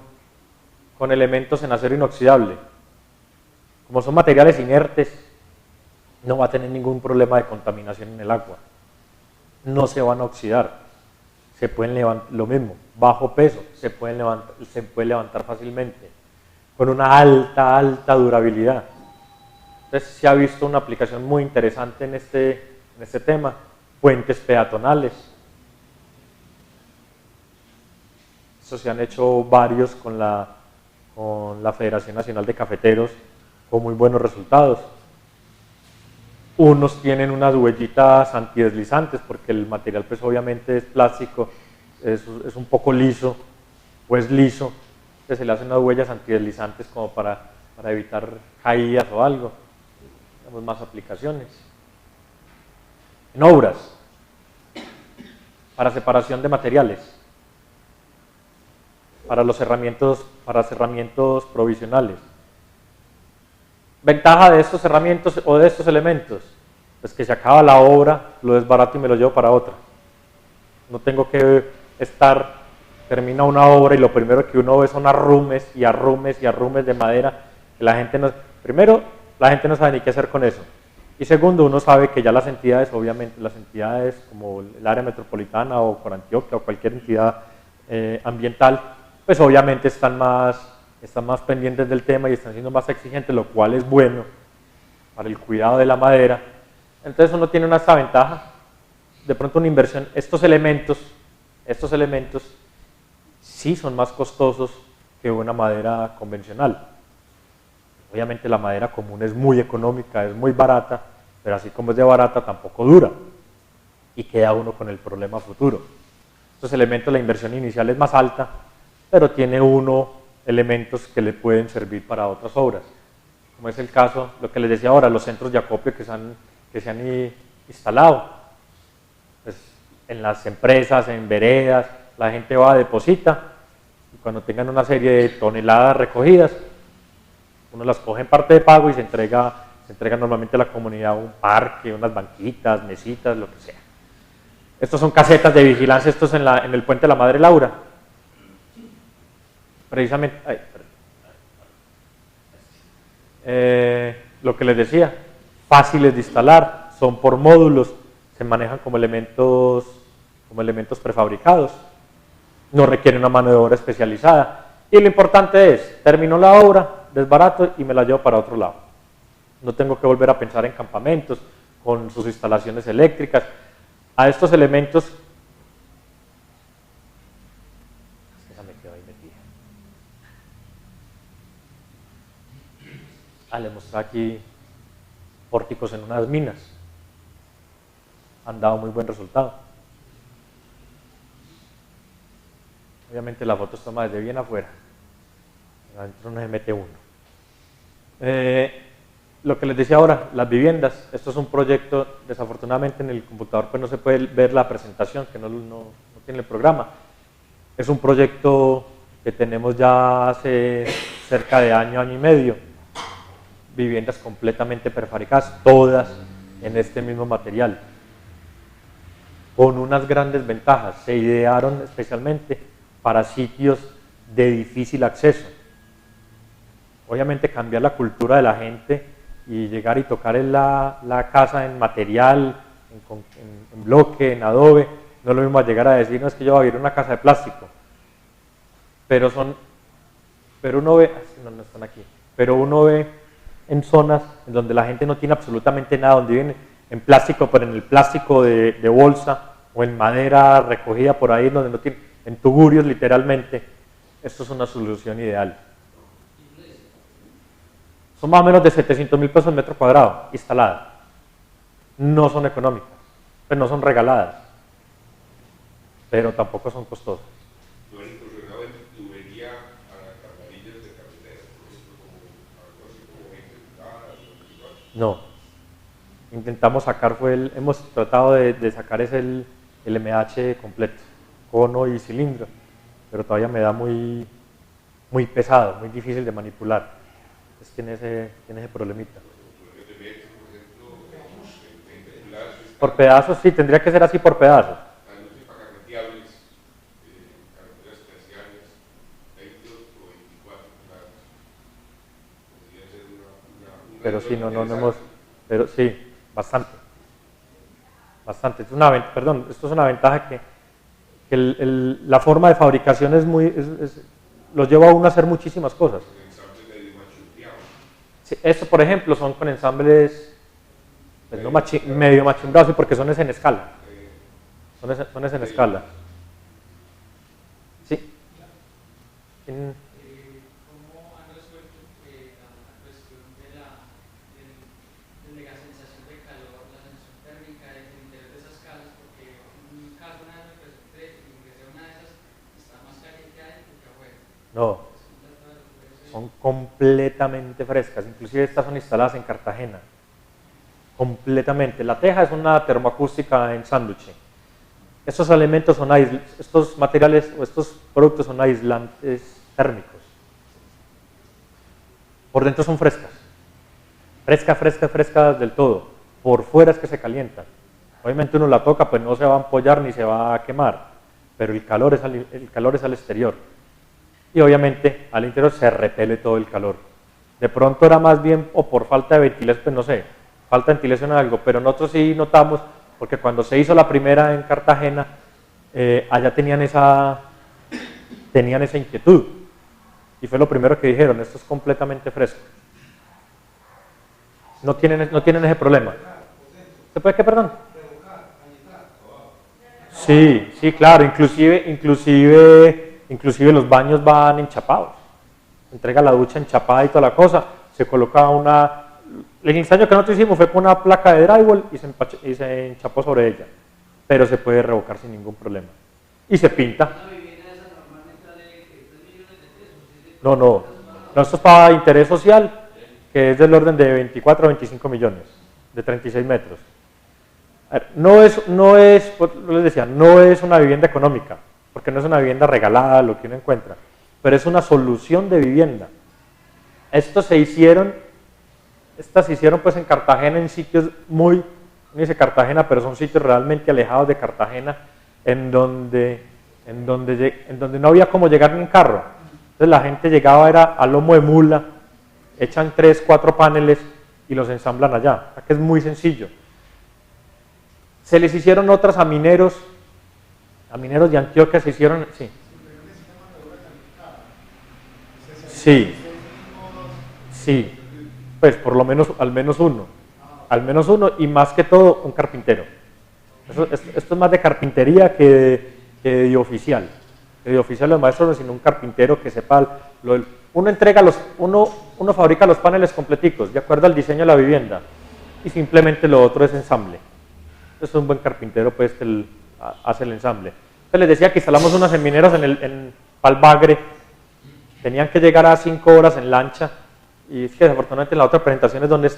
elementos en acero inoxidable. Como son materiales inertes, no va a tener ningún problema de contaminación en el agua. No se van a oxidar. Se pueden levantar, lo mismo, bajo peso, se puede levantar fácilmente, con una alta durabilidad. Entonces se ha visto una aplicación muy interesante en este tema, puentes peatonales. Estos se han hecho varios con la Federación Nacional de Cafeteros con muy buenos resultados. Unos tienen unas huellitas antideslizantes porque el material pues obviamente es plástico, es un poco liso o es liso, entonces se le hacen unas huellas antideslizantes como para evitar caídas o algo. Tenemos más aplicaciones. En obras, para separación de materiales, para cerramientos provisionales. Ventaja de estos cerramientos o de estos elementos, pues que se acaba la obra, lo desbarato y me lo llevo para otra. No tengo que termina una obra y lo primero que uno ve son arrumes y arrumes y arrumes de madera. Que primero, la gente no sabe ni qué hacer con eso. Y segundo, uno sabe que ya las entidades, obviamente, las entidades como el área metropolitana o Corantioquia o cualquier entidad ambiental, pues obviamente están más pendientes del tema y están siendo más exigentes, lo cual es bueno para el cuidado de la madera. Entonces uno tiene esta ventaja, de pronto una inversión, estos elementos sí son más costosos que una madera convencional. Obviamente la madera común es muy económica, es muy barata, pero así como es de barata tampoco dura y queda uno con el problema futuro. Estos elementos, la inversión inicial es más alta, pero tiene uno elementos que le pueden servir para otras obras, como es el caso, lo que les decía ahora, los centros de acopio que se han instalado. Pues, en las empresas, en veredas, la gente va, deposita, y cuando tengan una serie de toneladas recogidas, uno las coge en parte de pago y se entrega normalmente a la comunidad un parque, unas banquitas, mesitas, lo que sea. Estos son casetas de vigilancia, estos en el puente de la Madre Laura. Precisamente, lo que les decía, fáciles de instalar, son por módulos, se manejan como elementos prefabricados, no requieren una mano de obra especializada. Y lo importante es, termino la obra, desbarato y me la llevo para otro lado. No tengo que volver a pensar en campamentos, con sus instalaciones eléctricas. A estos elementos, esa me quedó ahí metida. Les mostré aquí pórticos en unas minas. Han dado muy buen resultado. Obviamente la foto está más desde bien afuera. Adentro no se mete uno. Lo que les decía ahora, las viviendas. Esto es un proyecto, desafortunadamente en el computador pues no se puede ver la presentación, que no tiene el programa. Es un proyecto que tenemos ya hace cerca de año y medio. Viviendas completamente prefabricadas, todas en este mismo material, con unas grandes ventajas. Se idearon especialmente para sitios de difícil acceso. Obviamente cambiar la cultura de la gente y llegar y tocar en la casa en material, en bloque, en adobe, no es lo mismo a llegar a decir, no es que yo voy a vivir en una casa de plástico, pero uno ve, no están aquí, pero uno ve en zonas en donde la gente no tiene absolutamente nada, donde viven en plástico, pero en el plástico de bolsa o en madera recogida por ahí, donde no tienen, en tugurios literalmente, esto es una solución ideal. Son más o menos de 700.000 pesos el metro cuadrado, instalada. No son económicas, pero no son regaladas, pero tampoco son costosas.
¿No han incursionado en tubería a cargadillas de carretera, por ejemplo, como algo así como 20 pulgadas?
No. Intentamos sacar, hemos tratado de sacar el MH completo, cono y cilindro, pero todavía me da muy pesado, muy difícil de manipular. Tiene ese problemita. Por pedazos, sí, tendría que ser así por pedazos. Pero sí, no hemos, pero sí, bastante. Bastante. Esto es una ventaja que la forma de fabricación los lleva a uno a hacer muchísimas cosas. Sí, esto, por ejemplo, son con ensambles pues no medio machimbrados, porque son en escala. Son en escala. Sí.
¿Cómo han resuelto la cuestión de la sensación de calor, la sensación térmica del interior de esas casas? Porque en un caso una vez me presenté y ingresé a una de esas, está más caliente adentro que afuera.
No. Son completamente frescas, inclusive estas son instaladas en Cartagena, completamente. La teja es una termoacústica en sándwich. Estos elementos estos materiales o estos productos son aislantes térmicos. Por dentro son frescas, frescas del todo. Por fuera es que se calientan. Obviamente uno la toca, pues no se va a ampollar ni se va a quemar, pero el calor es al exterior. Y obviamente al interior se repele todo el calor. De pronto era más bien o por falta de ventilación, pues no sé, falta de ventilación o algo, pero nosotros sí notamos, porque cuando se hizo la primera en Cartagena, allá tenían esa inquietud. Y fue lo primero que dijeron, esto es completamente fresco. No tienen ese problema. ¿Se puede qué, perdón? Sí, claro, inclusive los baños van enchapados. Entrega la ducha enchapada y toda la cosa. Se coloca el ensayo que nosotros hicimos fue con una placa de drywall y se enchapó sobre ella. Pero se puede revocar sin ningún problema. Y se pinta. No, esto es para interés social, que es del orden de 24 a 25 millones, de 36 metros. A ver, les decía, no es una vivienda económica, porque no es una vivienda regalada, lo que uno encuentra, pero es una solución de vivienda. Estas se hicieron pues en Cartagena, en sitios no dice Cartagena, pero son sitios realmente alejados de Cartagena, en donde no había cómo llegar ni en carro. Entonces la gente llegaba era a lomo de mula, echan 3, 4 paneles y los ensamblan allá, que es muy sencillo. Se les hicieron otras a mineros de Antioquia se hicieron, sí, pues por lo menos, al menos uno, y más que todo un carpintero. Esto es más de carpintería que de oficial. De oficial los maestros no, sino un carpintero que sepa, uno fabrica los paneles completicos, de acuerdo al diseño de la vivienda, y simplemente lo otro es ensamble. Entonces un buen carpintero pues hace el ensamble. Entonces les decía que instalamos unas en mineros en Palbagre, tenían que llegar a 5 horas en lancha, y es que desafortunadamente en la otra presentación es donde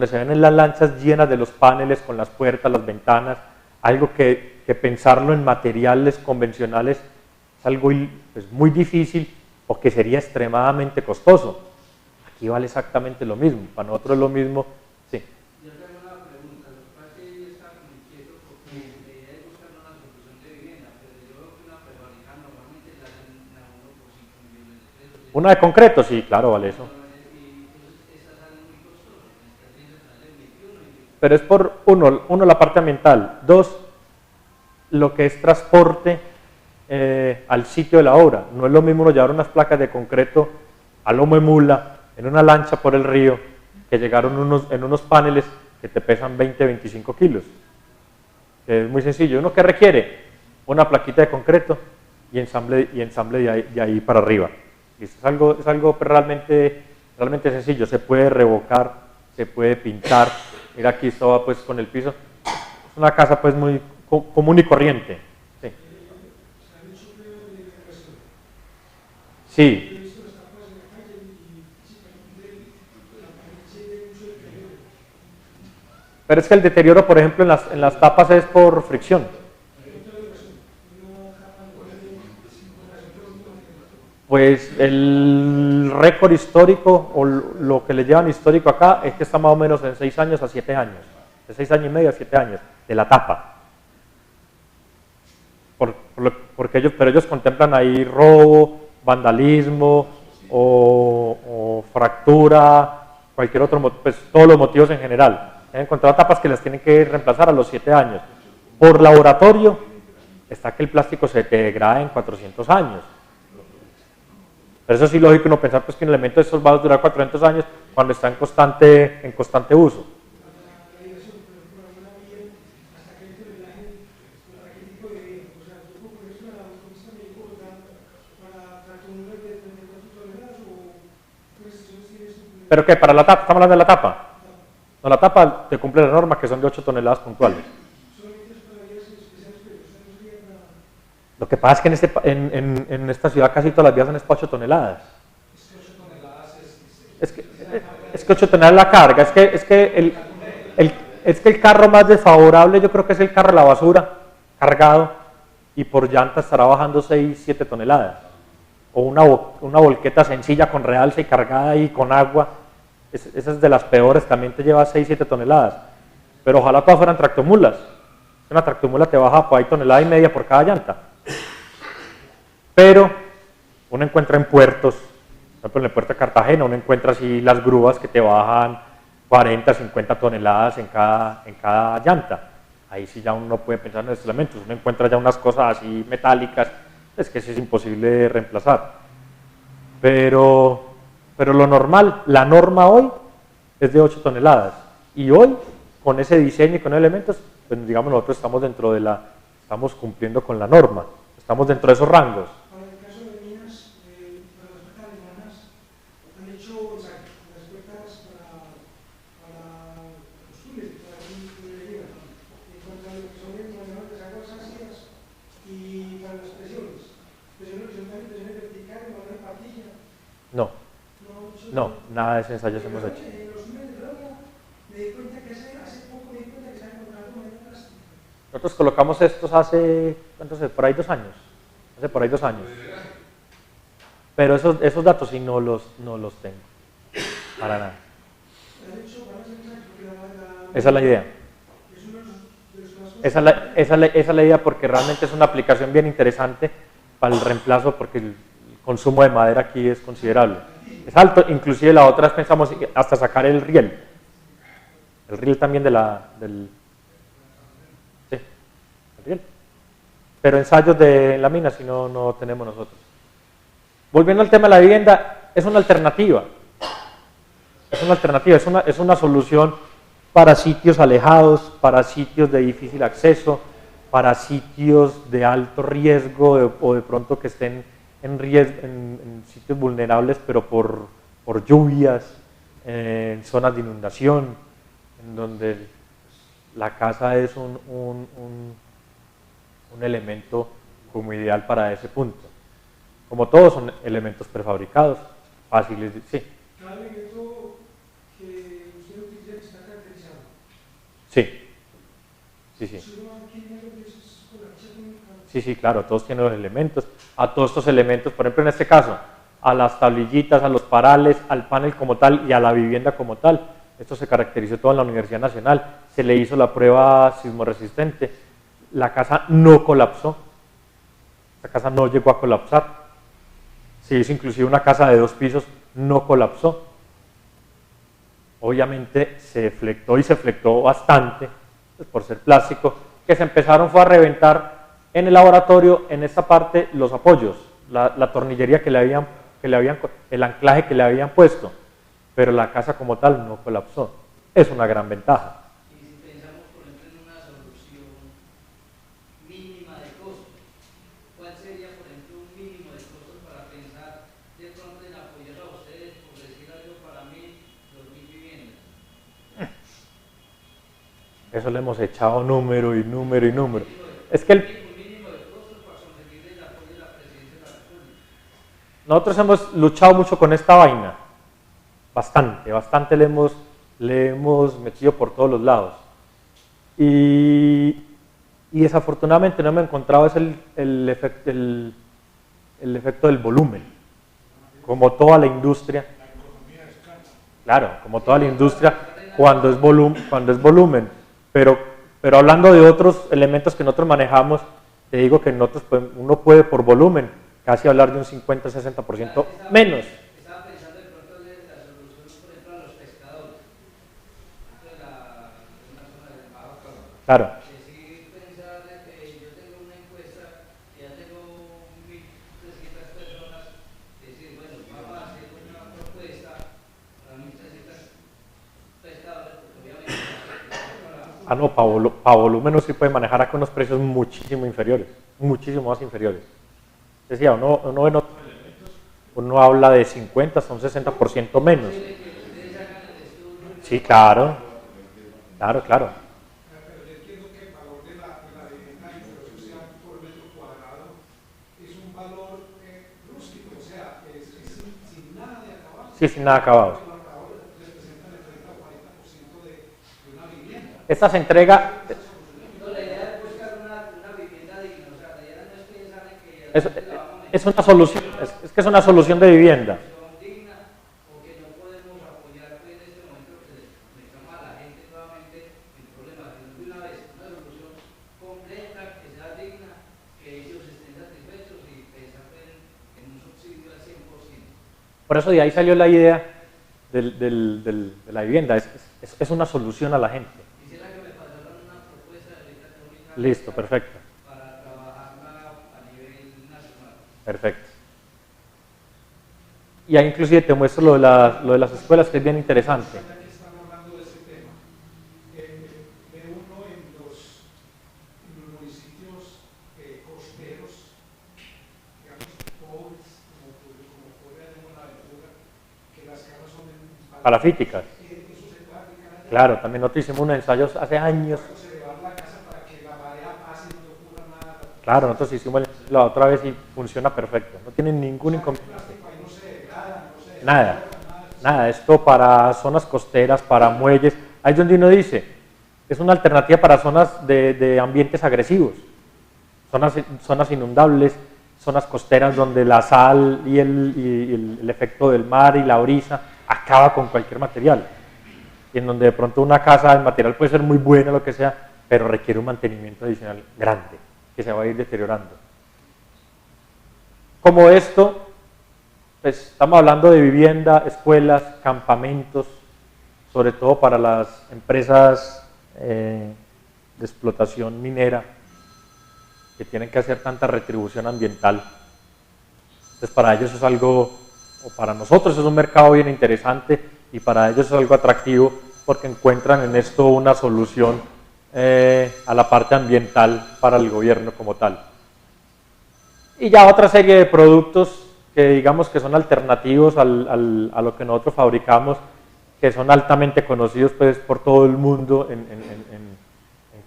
se ven en las lanchas llenas de los paneles con las puertas, las ventanas, algo que pensarlo en materiales convencionales es algo pues, muy difícil o que sería extremadamente costoso. Aquí vale exactamente lo mismo, para nosotros es lo mismo. Sí.
Yo tengo una pregunta, lo que pasa es que yo estaba como inquieto porque la idea es buscar una solución de vivienda, pero yo veo que una prefabricada normalmente la hacen a uno por 5 millones de pesos.
¿Una de concreto? Sí, claro, vale eso.
Y esas salen muy costosas, me está diciendo que salen 21 y
pero es por, uno, la parte ambiental, dos, lo que es transporte al sitio de la obra. No es lo mismo uno llevar unas placas de concreto a lomo de mula, en una lancha por el río, que llegaron en unos paneles que te pesan 20, 25 kilos. Es muy sencillo. ¿Uno qué requiere? Una plaquita de concreto y ensamble de ahí para arriba. Y es algo pues, realmente sencillo. Se puede revocar, se puede pintar. Mira, aquí estaba pues con el piso. Es una casa pues muy común y corriente. Sí. Sí. Pero es que el deterioro, por ejemplo, en las tapas es por fricción. Pues el récord histórico, o lo que le llevan histórico acá, es que está más o menos en 6 años a 7 años. De 6 años y medio a 7 años, de la tapa. Pero ellos contemplan ahí robo, vandalismo, o fractura, cualquier otro, pues todos los motivos en general. Han encontrado tapas que las tienen que reemplazar a los 7 años. Por laboratorio, está que el plástico se degrada en 400 años. Pero eso sí, lógico uno pensar pues, que un elemento de estos va a durar 400 años cuando está en constante uso. ¿Pero qué? ¿Para la tapa? ¿Estamos hablando de la tapa? No, la tapa te cumple la norma, que son de 8 toneladas puntuales. Lo que pasa es que en esta ciudad casi todas las vías son es para 8 toneladas. Es que 8 toneladas la carga. Es que el carro más desfavorable yo creo que es el carro de la basura, cargado, y por llanta estará bajando 6, 7 toneladas. O una volqueta sencilla con realce y cargada y con agua. Esa es de las peores, también te lleva 6, 7 toneladas. Pero ojalá todas fueran tractomulas. Una tractomula te baja por ahí 1,5 toneladas por cada llanta. Pero uno encuentra en puertos, por ejemplo en el puerto de Cartagena, uno encuentra así las grúas que te bajan 40, 50 toneladas en cada llanta. Ahí sí ya uno no puede pensar en esos elementos, uno encuentra ya unas cosas así metálicas, es que sí es imposible de reemplazar. Pero lo normal, la norma hoy es de 8 toneladas. Y hoy, con ese diseño y con elementos, pues digamos nosotros estamos cumpliendo con la norma, estamos dentro de esos rangos.
Para el caso de minas, para las puertas alemanas, han hecho las puertas para los túneles, para que no llegan, en cuanto a lo que son el manejo de las aguas ácidas y para las presiones horizontales, presiones verticales, manejo de patilla.
No, nada de ese ensayo hemos hecho.
Los túneles de droga, me di cuenta que hace poco me di cuenta que se han encontrado manera plástica.
Nosotros colocamos estos hace, ¿cuántos? Por ahí 2 años. Hace por ahí 2 años. Pero esos datos sí no los tengo. Para nada. Esa es la idea. Esa es la idea porque realmente es una aplicación bien interesante para el reemplazo porque el consumo de madera aquí es considerable. Es alto, inclusive la otra vez pensamos hasta sacar el riel. El riel también del riel. Pero ensayos de la mina si no tenemos nosotros. Volviendo al tema de la vivienda, es una alternativa. Es una solución para sitios alejados, para sitios de difícil acceso, para sitios de alto riesgo o de pronto que estén en sitios vulnerables, pero por lluvias, en zonas de inundación, en donde la casa es un elemento como ideal para ese punto. Como todos son elementos prefabricados, fáciles de... Sí.
Cada elemento que usted utiliza está caracterizado.
Sí, claro, todos tienen los elementos. A todos estos elementos, por ejemplo en este caso, a las tablillitas, a los parales, al panel como tal y a la vivienda como tal. Esto se caracterizó todo en la Universidad Nacional. Se le hizo la prueba sismorresistente. La casa no colapsó. La casa no llegó a colapsar. Se hizo inclusive una casa de 2 pisos, no colapsó. obviamente se flectó y se flectó bastante, pues por ser plástico, que se empezaron fue a reventar en el laboratorio, en esta parte, los apoyos, la tornillería el anclaje que le habían puesto, pero la casa como tal no colapsó. Es una gran ventaja.
Y si pensamos, por ejemplo, en una solución mínima de costos, ¿cuál sería, por ejemplo, un mínimo de costos para pensar de pronto en apoyar a ustedes, por decir algo, para 2.000 viviendas?
Eso le hemos echado número y número y número. Es que nosotros hemos luchado mucho con esta vaina, bastante le hemos metido por todos los lados. Y desafortunadamente no hemos encontrado el efecto del volumen, como toda la industria. Claro, como toda la industria, cuando es volumen. Pero hablando de otros elementos que nosotros manejamos, te digo que nosotros uno puede por volumen casi hablar de un 50-60% menos.
Estaba pensando de pronto de la solución, por ejemplo, a los pescadores, de una zona del Bajo Cauca.
Claro.
Es decir, pensar de que yo tengo una encuesta, que ya tengo 1.300 personas, decir, bueno, vamos a hacer una propuesta para 1.300 pescadores, porque obviamente
no, para volumen uno sí puede manejar acá unos precios muchísimo inferiores, muchísimo más inferiores. Decía, uno habla de 50 hasta un 60% menos. Sí, claro.
Pero yo entiendo que el valor de la vivienda y lo social por metro cuadrado es un valor rústico, o sea, es sin nada de acabado.
Sí, sin nada acabado.
Los acabados representan el 30 o 40% de una vivienda.
Esta se entrega.
la idea es buscar una vivienda digna, o sea, la idea no es pensar en que
Es una solución, es que es una solución de vivienda.
digna o que no podemos apoyar pues, en este momento que le estamos a la gente nuevamente en problemas, sino de una vez una solución completa, que sea digna, que ellos estén satisfechos y pensar en un subsidio al 100%.
Por eso de ahí salió la idea de la vivienda, es una solución a la gente.
Quisiera que me pasaran una propuesta de ahorita que
Listo, perfecto.
para trabajarla a nivel nacional.
Perfecto. Y ahí inclusive te muestro lo de las escuelas, que es bien interesante.
Ya que están hablando de ese tema, ve uno en los municipios costeros, digamos, pobres, como Puebla de Buenaventura, que las casas son en
Palafíticas.
eso se puede aplicar allá.
Claro, también nosotros hicimos unos ensayos hace años.
Conservar la casa para que la marea pase y no ocurra nada.
Claro, nosotros hicimos la otra vez y funciona perfecto. No tienen ningún inconveniente.
Ahí no se degrada, no se
Nada, nada. Esto para zonas costeras, para muelles. Ahí es donde uno dice, es una alternativa para zonas de ambientes agresivos. Zonas inundables, zonas costeras donde la sal y el efecto del mar y la brisa acaba con cualquier material. Y en donde de pronto una casa, el material puede ser muy bueno, lo que sea, pero requiere un mantenimiento adicional grande, que se va a ir deteriorando. Como esto, pues estamos hablando de vivienda, escuelas, campamentos, sobre todo para las empresas de explotación minera, que tienen que hacer tanta retribución ambiental. Entonces para ellos es algo, o para nosotros es un mercado bien interesante, y para ellos es algo atractivo porque encuentran en esto una solución a la parte ambiental para el gobierno como tal. Y ya otra serie de productos que digamos que son alternativos a lo que nosotros fabricamos, que son altamente conocidos pues, por todo el mundo en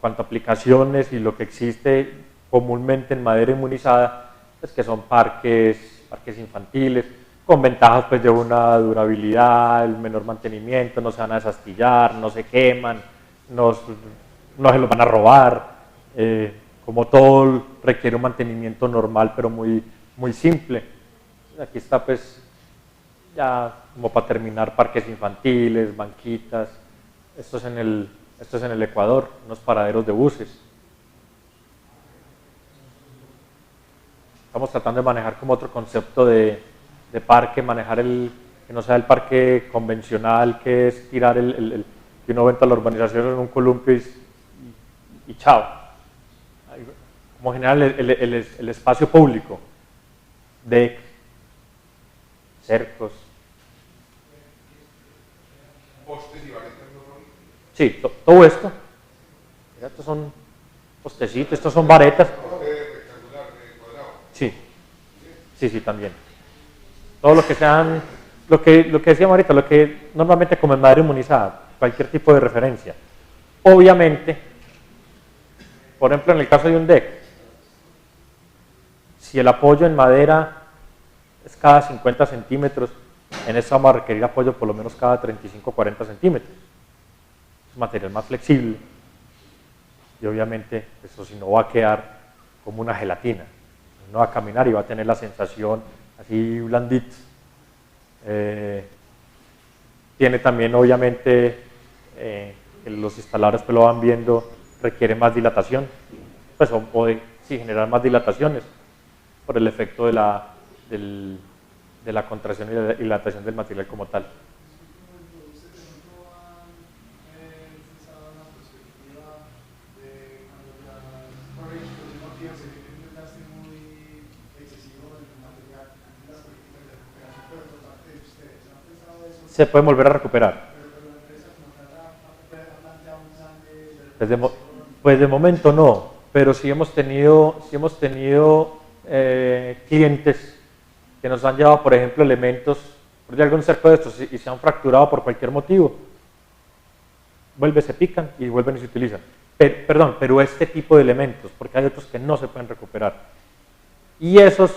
cuanto a aplicaciones y lo que existe comúnmente en madera inmunizada, pues, que son parques infantiles, con ventajas pues, de una durabilidad, el menor mantenimiento, no se van a desastillar, no se queman, no se los van a robar, como todo requiere un mantenimiento normal pero muy, muy simple. Aquí está pues ya como para terminar parques infantiles, banquitas, esto es en el Ecuador, unos paraderos de buses. Estamos tratando de manejar como otro concepto de parque, manejar el que no sea el parque convencional, que es tirar que uno venta la urbanización en un columpio y chao. Como general el espacio público, deck, cercos.
Postes y varetas no son.
Sí, todo esto. Mira, estos son postecitos, estos son varetas.
Rectangular, cuadrado.
Sí, sí, también. Todo lo que sean, lo que decíamos ahorita, lo que normalmente como en madera inmunizada, cualquier tipo de referencia. Obviamente, por ejemplo, en el caso de un deck, si el apoyo en madera es cada 50 centímetros, en eso vamos a requerir apoyo por lo menos cada 35 o 40 centímetros. Es un material más flexible y obviamente eso si no va a quedar como una gelatina. No va a caminar y va a tener la sensación así blandita. Tiene también obviamente, que los instaladores pues lo van viendo, requiere más dilatación, pues sí, generar más dilataciones por el efecto de la contracción y la dilatación del material como tal. Se puede volver a recuperar. Pues de momento no, pero sí hemos tenido clientes que nos han llevado, por ejemplo, elementos de algún cerco de estos y se han fracturado por cualquier motivo. Se pican y vuelven y se utilizan. Pero este tipo de elementos, porque hay otros que no se pueden recuperar. Y esos,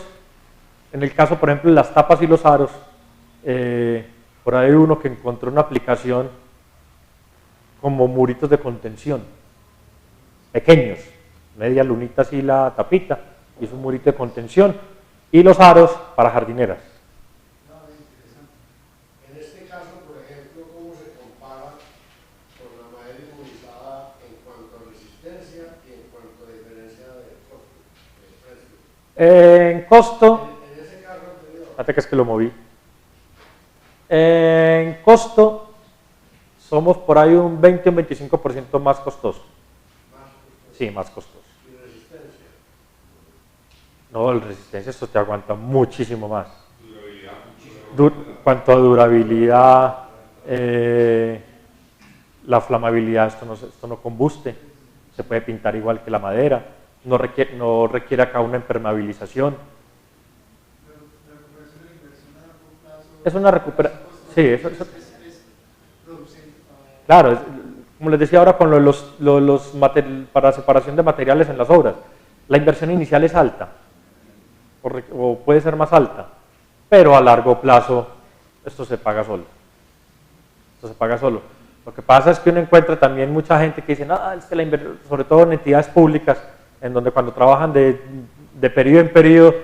en el caso, por ejemplo, de las tapas y los aros, por ahí hay uno que encontró una aplicación como muritos de contención, pequeños, media lunita así la tapita, y es un murito de contención, y los aros para jardineras.
En este caso, por ejemplo, ¿cómo se compara con la madera inmunizada en cuanto a resistencia y en cuanto a diferencia de costo, de precio?
En costo,
En ese caso anterior,
fíjate que es que lo moví. En costo, somos por ahí un 20 o un 25% más costoso. Sí, más costoso.
¿y resistencia?
No, la resistencia, esto te aguanta muchísimo más.
Durabilidad, muchísimo.
Cuanto a durabilidad, la flamabilidad, esto no combuste, se puede pintar igual que la madera, no requiere acá una impermeabilización. Es una recuperación, sí, claro, como les decía ahora con para separación de materiales en las obras, la inversión inicial es alta, o puede ser más alta, pero a largo plazo esto se paga solo. Lo que pasa es que uno encuentra también mucha gente que dice, es que sobre todo en entidades públicas, en donde cuando trabajan de periodo en periodo,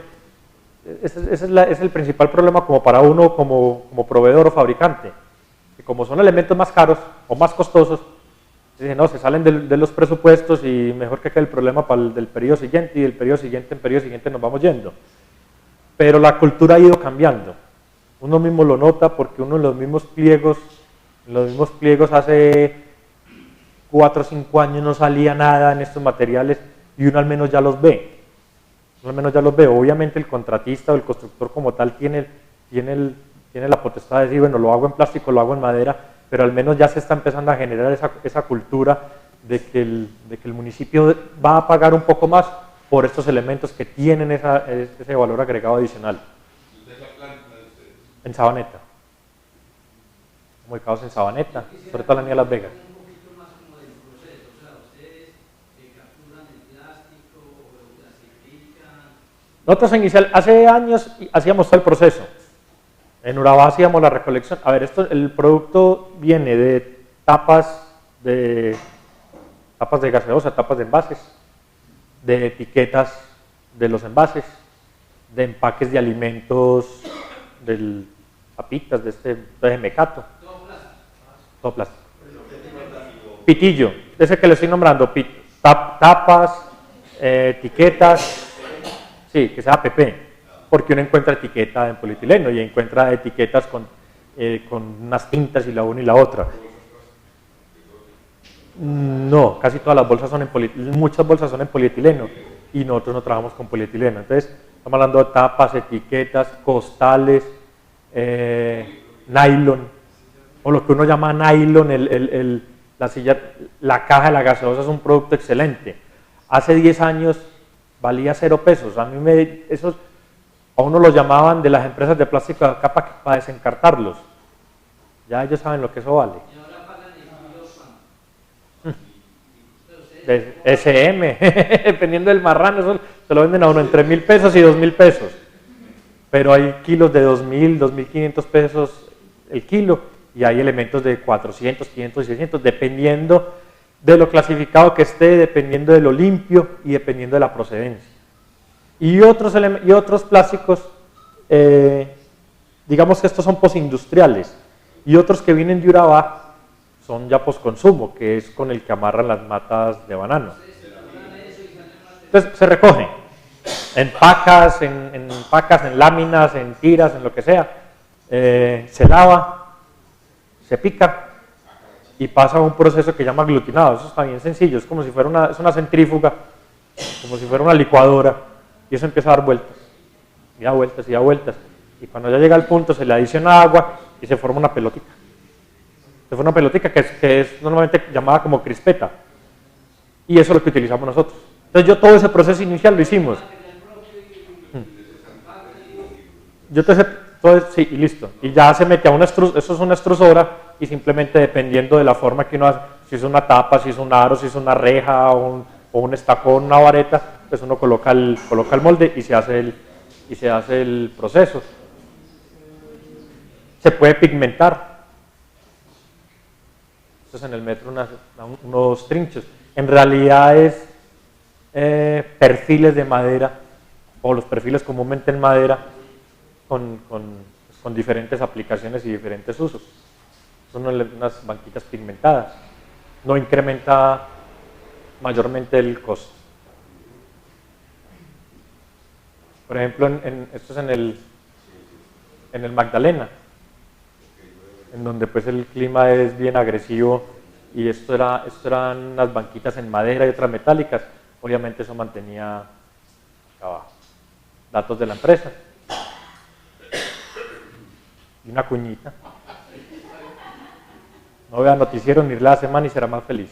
ese es el principal problema como para uno como proveedor o fabricante, que como son elementos más caros o más costosos, dicen, no, se salen de los presupuestos y mejor que quede el problema para del periodo siguiente, y del periodo siguiente en periodo siguiente nos vamos yendo. Pero la cultura ha ido cambiando, uno mismo lo nota porque uno en los mismos pliegos hace 4 o 5 años no salía nada en estos materiales y uno al menos ya los ve. Obviamente el contratista o el constructor como tal tiene la potestad de decir, bueno, lo hago en plástico, lo hago en madera, pero al menos ya se está empezando a generar esa cultura de que el municipio va a pagar un poco más por estos elementos que tienen ese valor agregado adicional.
¿Dónde es la planta de ustedes?
En Sabaneta. Ubicados en Sabaneta, sobre todo en la Niña de Las Vegas.
Un poquito más como del proceso, o sea, ustedes capturan el plástico o lo clasifican.
Nosotros hace años hacíamos todo el proceso. En Urabá hacíamos la recolección. A ver, el producto viene de tapas de gaseosa, tapas de envases, de etiquetas de los envases, de empaques de alimentos, papitas, de mecato. Todo plástico. Pitillo, ese que le estoy nombrando, tapas, etiquetas, sí, que sea PP, porque uno encuentra etiqueta en polietileno y encuentra etiquetas con unas tintas y la una y la otra. No, casi todas las bolsas son muchas bolsas son en polietileno y nosotros no trabajamos con polietileno. Entonces, estamos hablando de tapas, etiquetas, costales, nylon, o lo que uno llama nylon, la caja de la gaseosa es un producto excelente. Hace 10 años valía 0 pesos. A uno los llamaban de las empresas de plástico de capa para desencartarlos. Ya ellos saben lo que eso vale. SM, dependiendo del marrano, eso se lo venden a uno entre 1.000 pesos y 2.000 pesos. Pero hay kilos de 2.000, 2.500 pesos el kilo y hay elementos de 400, 500 y 600, dependiendo de lo clasificado que esté, dependiendo de lo limpio y dependiendo de la procedencia. Y otros plásticos, digamos que estos son postindustriales y otros que vienen de Urabá son ya posconsumo, que es con el que amarran las matas de banano. Entonces se recoge en pacas, en láminas, en tiras, en lo que sea, se lava, se pica y pasa a un proceso que llama aglutinado. Eso está bien sencillo, es como si fuera es una centrífuga, como si fuera una licuadora, y eso empieza a dar vueltas, y da vueltas, y da vueltas, y cuando ya llega al punto se le adiciona agua y se forma una pelotita. Se forma una pelotita que es normalmente llamada como crispeta, y eso es lo que utilizamos nosotros. Entonces todo ese proceso inicial lo hicimos. Sí, y listo. Y ya se mete a eso es una extrusora y simplemente dependiendo de la forma que uno hace, si es una tapa, si es un aro, si es una reja o un estacón, una vareta, pues uno coloca el molde y se hace el proceso. Se puede pigmentar. Esto es en el metro unos trinchos. En realidad es perfiles de madera o los perfiles comúnmente en madera con diferentes aplicaciones y diferentes usos. Son unas banquitas pigmentadas. No incrementa mayormente el costo. Por ejemplo, esto es en el Magdalena, en donde pues el clima es bien agresivo y esto eran unas banquitas en madera y otras metálicas. Obviamente eso mantenía acá abajo datos de la empresa. Y una cuñita. No vea noticiero ni la semana y será más feliz.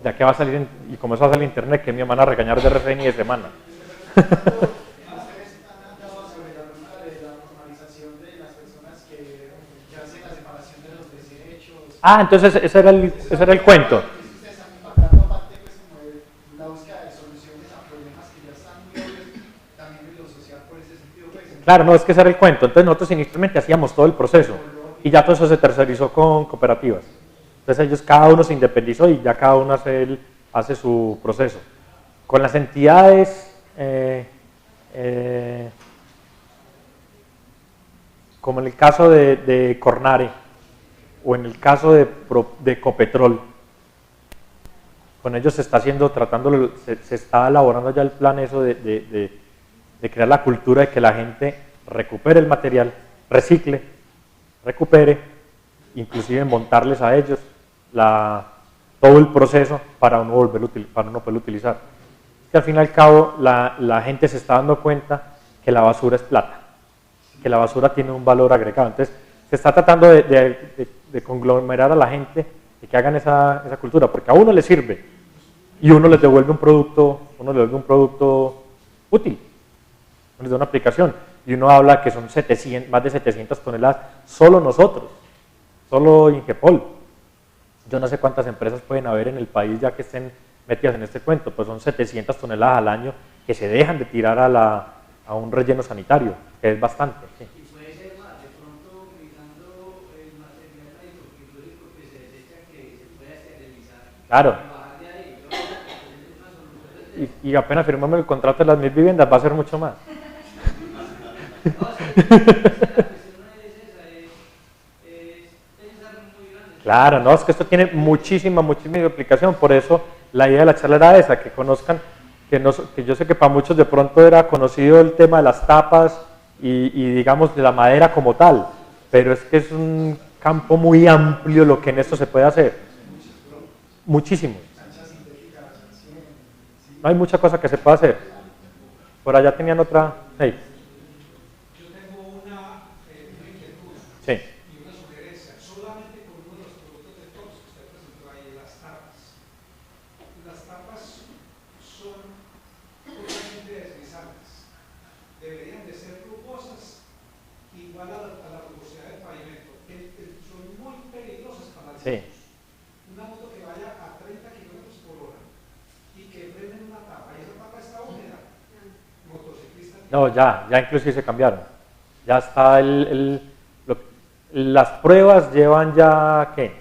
Ya que va a salir, y como eso va a salir en internet, que me van a regañar de RFN y de semana. Ah, entonces ese era el cuento. Claro, no, es que ese era el cuento. Entonces nosotros inicialmente hacíamos todo el proceso y ya todo eso se tercerizó con cooperativas. Entonces ellos, cada uno se independizó y ya cada uno hace su proceso. Con las entidades, como en el caso de Cornare o en el caso de Copetrol, con ellos se está se está elaborando ya el plan eso de crear la cultura de que la gente recupere el material, recicle, recupere, inclusive montarles a ellos todo el proceso para uno poderlo utilizar. Que al fin y al cabo la gente se está dando cuenta que la basura es plata, que la basura tiene un valor agregado. Entonces se está tratando de conglomerar a la gente y que hagan esa cultura, porque a uno le sirve y uno les devuelve un producto útil, les da una aplicación. Y uno habla que son más de 700 toneladas, solo nosotros, solo Ingepol. Yo no sé cuántas empresas pueden haber en el país ya que estén metidas en este cuento, pues son 700 toneladas al año que se dejan de tirar a un relleno sanitario, que es bastante. Sí.
Y puede ser más, de pronto utilizando el material hidrocarbúrico que se desecha, que se pueda esterilizar.
Claro.
Bajar de ahí, yo creo que es una solución.
Y apenas firmamos el contrato de las 1000 viviendas va a ser mucho más. Claro, no, es que esto tiene muchísima aplicación, por eso la idea de la charla era esa, que conozcan, que yo sé que para muchos de pronto era conocido el tema de las tapas y digamos de la madera como tal, pero es que es un campo muy amplio lo que en esto se puede hacer, muchísimo. No hay mucha cosa que se pueda hacer. Por allá tenían otra. Hey.
Yo tengo una inquietud
Sí.
y una sugerencia, solamente con uno de los productos de TOPS que usted presentó ahí, las tapas. Las tapas son totalmente deslizantes. Deberían de ser rugosas, igual a la rugosidad del pavimento. Son muy peligrosas para las
Sí.
Una moto que vaya a 30 kilómetros por hora y que frene una tapa, y esa tapa está húmeda. Motociclista.
No, ya inclusive se cambiaron. Ya está las pruebas llevan ya, ¿qué?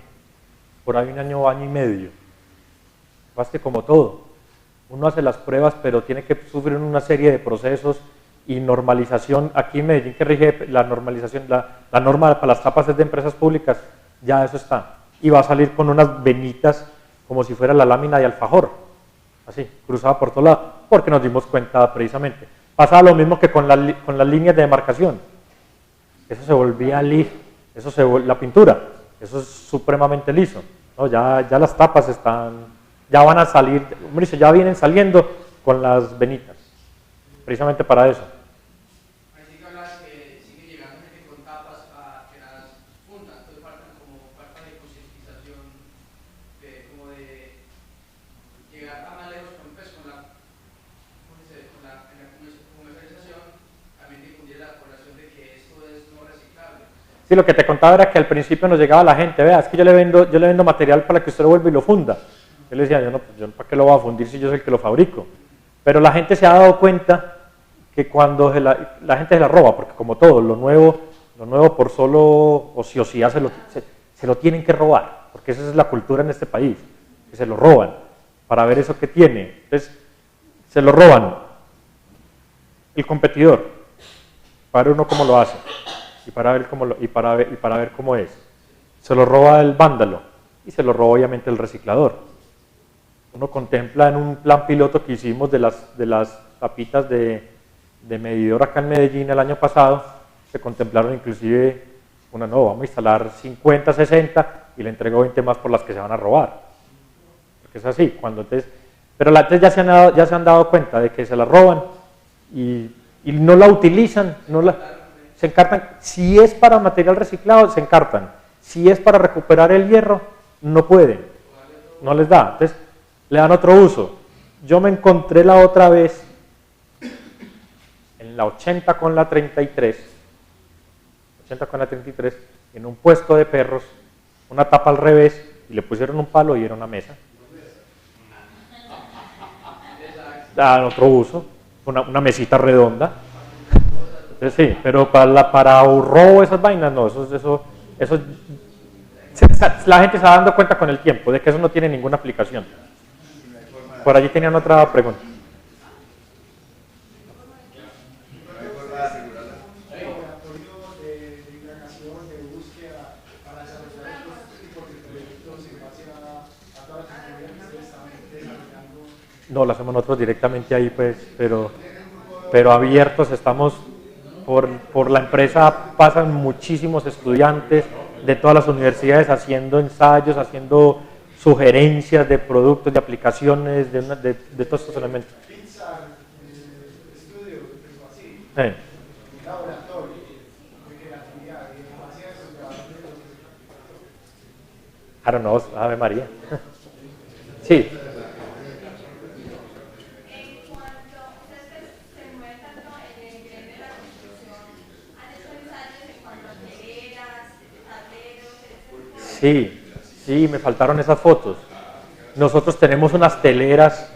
Por ahí un año y medio. Más que como todo. Uno hace las pruebas, pero tiene que sufrir una serie de procesos y normalización. Aquí en Medellín, que rige la normalización, la norma para las tapas es de empresas públicas, ya eso está. Y va a salir con unas venitas como si fuera la lámina de alfajor, así, cruzada por todo lado, porque nos dimos cuenta precisamente. Pasaba lo mismo que con las líneas de demarcación. Eso se volvía liso, la pintura, eso es supremamente liso. ¿No? Ya las tapas ya van a salir, ya vienen saliendo con las venitas, precisamente para eso.
Así que hablas que sigue llegando gente con tapas a que las fundan, entonces falta de concientización, como de llegar a más lejos con la comercialización, también difundir a la población de que esto es no reciclable.
Sí, lo que te contaba era que al principio nos llegaba la gente, vea, es que yo le vendo material para que usted lo vuelva y lo funda. Yo le decía, yo ¿para qué lo voy a fundir si yo soy el que lo fabrico? Pero la gente se ha dado cuenta que cuando la gente se la roba, porque como todo, lo nuevo por solo ociosidad se lo tienen que robar, porque esa es la cultura en este país, que se lo roban para ver eso que tiene. Entonces, se lo roban el competidor, para ver uno cómo lo hace y para ver cómo es. Se lo roba el vándalo y se lo roba obviamente el reciclador. Uno contempla en un plan piloto que hicimos de las tapitas de medidor acá en Medellín el año pasado, se contemplaron inclusive vamos a instalar 50, 60 y le entrego 20 más por las que se van a robar. Porque es así, pero ya se han dado cuenta de que se la roban y no la utilizan, se encartan. Si es para material reciclado, se encartan. Si es para recuperar el hierro, no pueden, no les da. Entonces, le dan otro uso. Yo me encontré la otra vez, en la 80 con la 33, en un puesto de perros, una tapa al revés, y le pusieron un palo y era una mesa. Dan otro uso, una mesita redonda. Entonces, sí, pero para robo esas vainas, no, la gente se va dando cuenta con el tiempo de que eso no tiene ninguna aplicación. Por allí tenían otra pregunta. No, lo hacemos nosotros directamente ahí, pues, pero abiertos estamos, por la empresa pasan muchísimos estudiantes de todas las universidades haciendo ensayos, haciendo sugerencias de productos, de aplicaciones, de todos estos elementos. Sí. Claro, no, Ave María. Sí. Sí, me faltaron esas fotos. Nosotros tenemos unas teleras.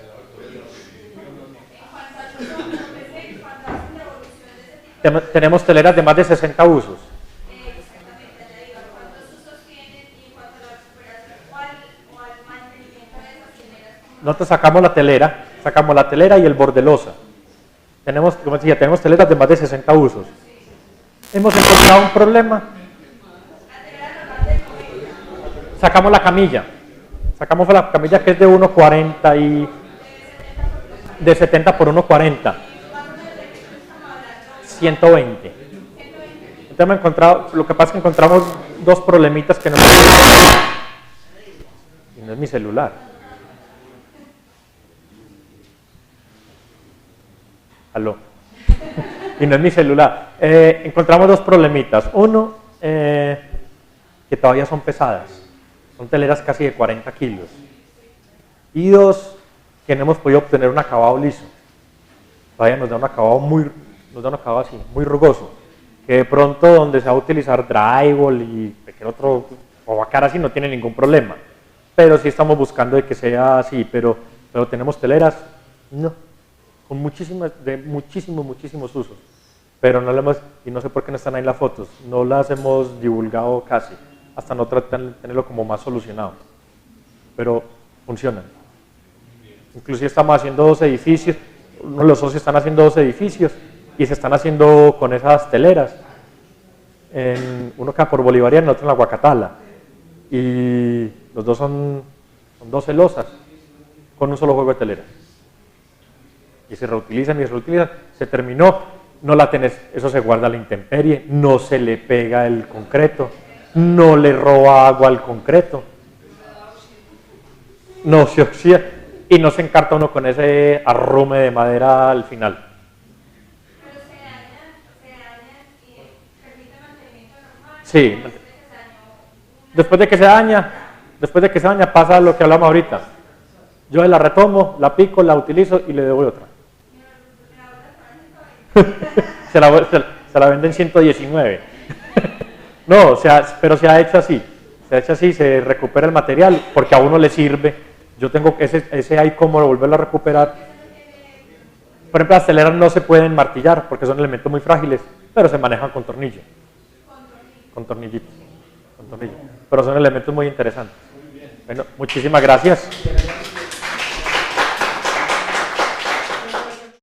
Tenemos teleras de más de 60 usos. Nosotros sacamos la telera y el bordelosa. Tenemos, como decía, tenemos teleras de más de 60 usos. Hemos encontrado un problema. Sacamos la camilla. Sacamos la camilla que es de 1,40 y de 70 por 1,40. 120. Entonces me he encontrado, lo que pasa es que encontramos dos problemitas que no... Y no es mi celular. Aló. Y no es mi celular. Encontramos dos problemitas. Uno, que todavía son pesadas. Son teleras casi de 40 kilos. Y dos, que no hemos podido obtener un acabado liso. Todavía nos da un acabado así, muy rugoso. Que de pronto donde se va a utilizar drywall y cualquier otro, o vacar así, no tiene ningún problema. Pero sí estamos buscando de que sea así, pero tenemos teleras, no, con muchísimos usos. Pero no le hemos, y no sé por qué no están ahí las fotos, no las hemos divulgado casi, hasta no tratar de tenerlo como más solucionado. Pero funcionan. Inclusive estamos haciendo 2 edificios, uno de los socios están haciendo 2 edificios, y se están haciendo con esas teleras, uno queda por Bolivariano, otro en la Guacatala, y los dos son 2 celosas con un solo juego de teleras, y se reutilizan, se terminó, no la tenés, eso se guarda a la intemperie, no se le pega el concreto, no le roba agua al concreto, no se oxida, y no se encarta uno con ese arrume de madera al final. Sí, después de que se daña pasa lo que hablamos ahorita. Yo la retomo, la pico, la utilizo y le doy otra. se la venden 119. No, pero se ha hecho así. Se recupera el material porque a uno le sirve. Yo tengo ese hay cómo volverlo a recuperar. Por ejemplo, las teleras no se pueden martillar porque son elementos muy frágiles, pero se manejan con tornillo. Con tornillitos. Pero son elementos muy interesantes. Bueno, muchísimas gracias.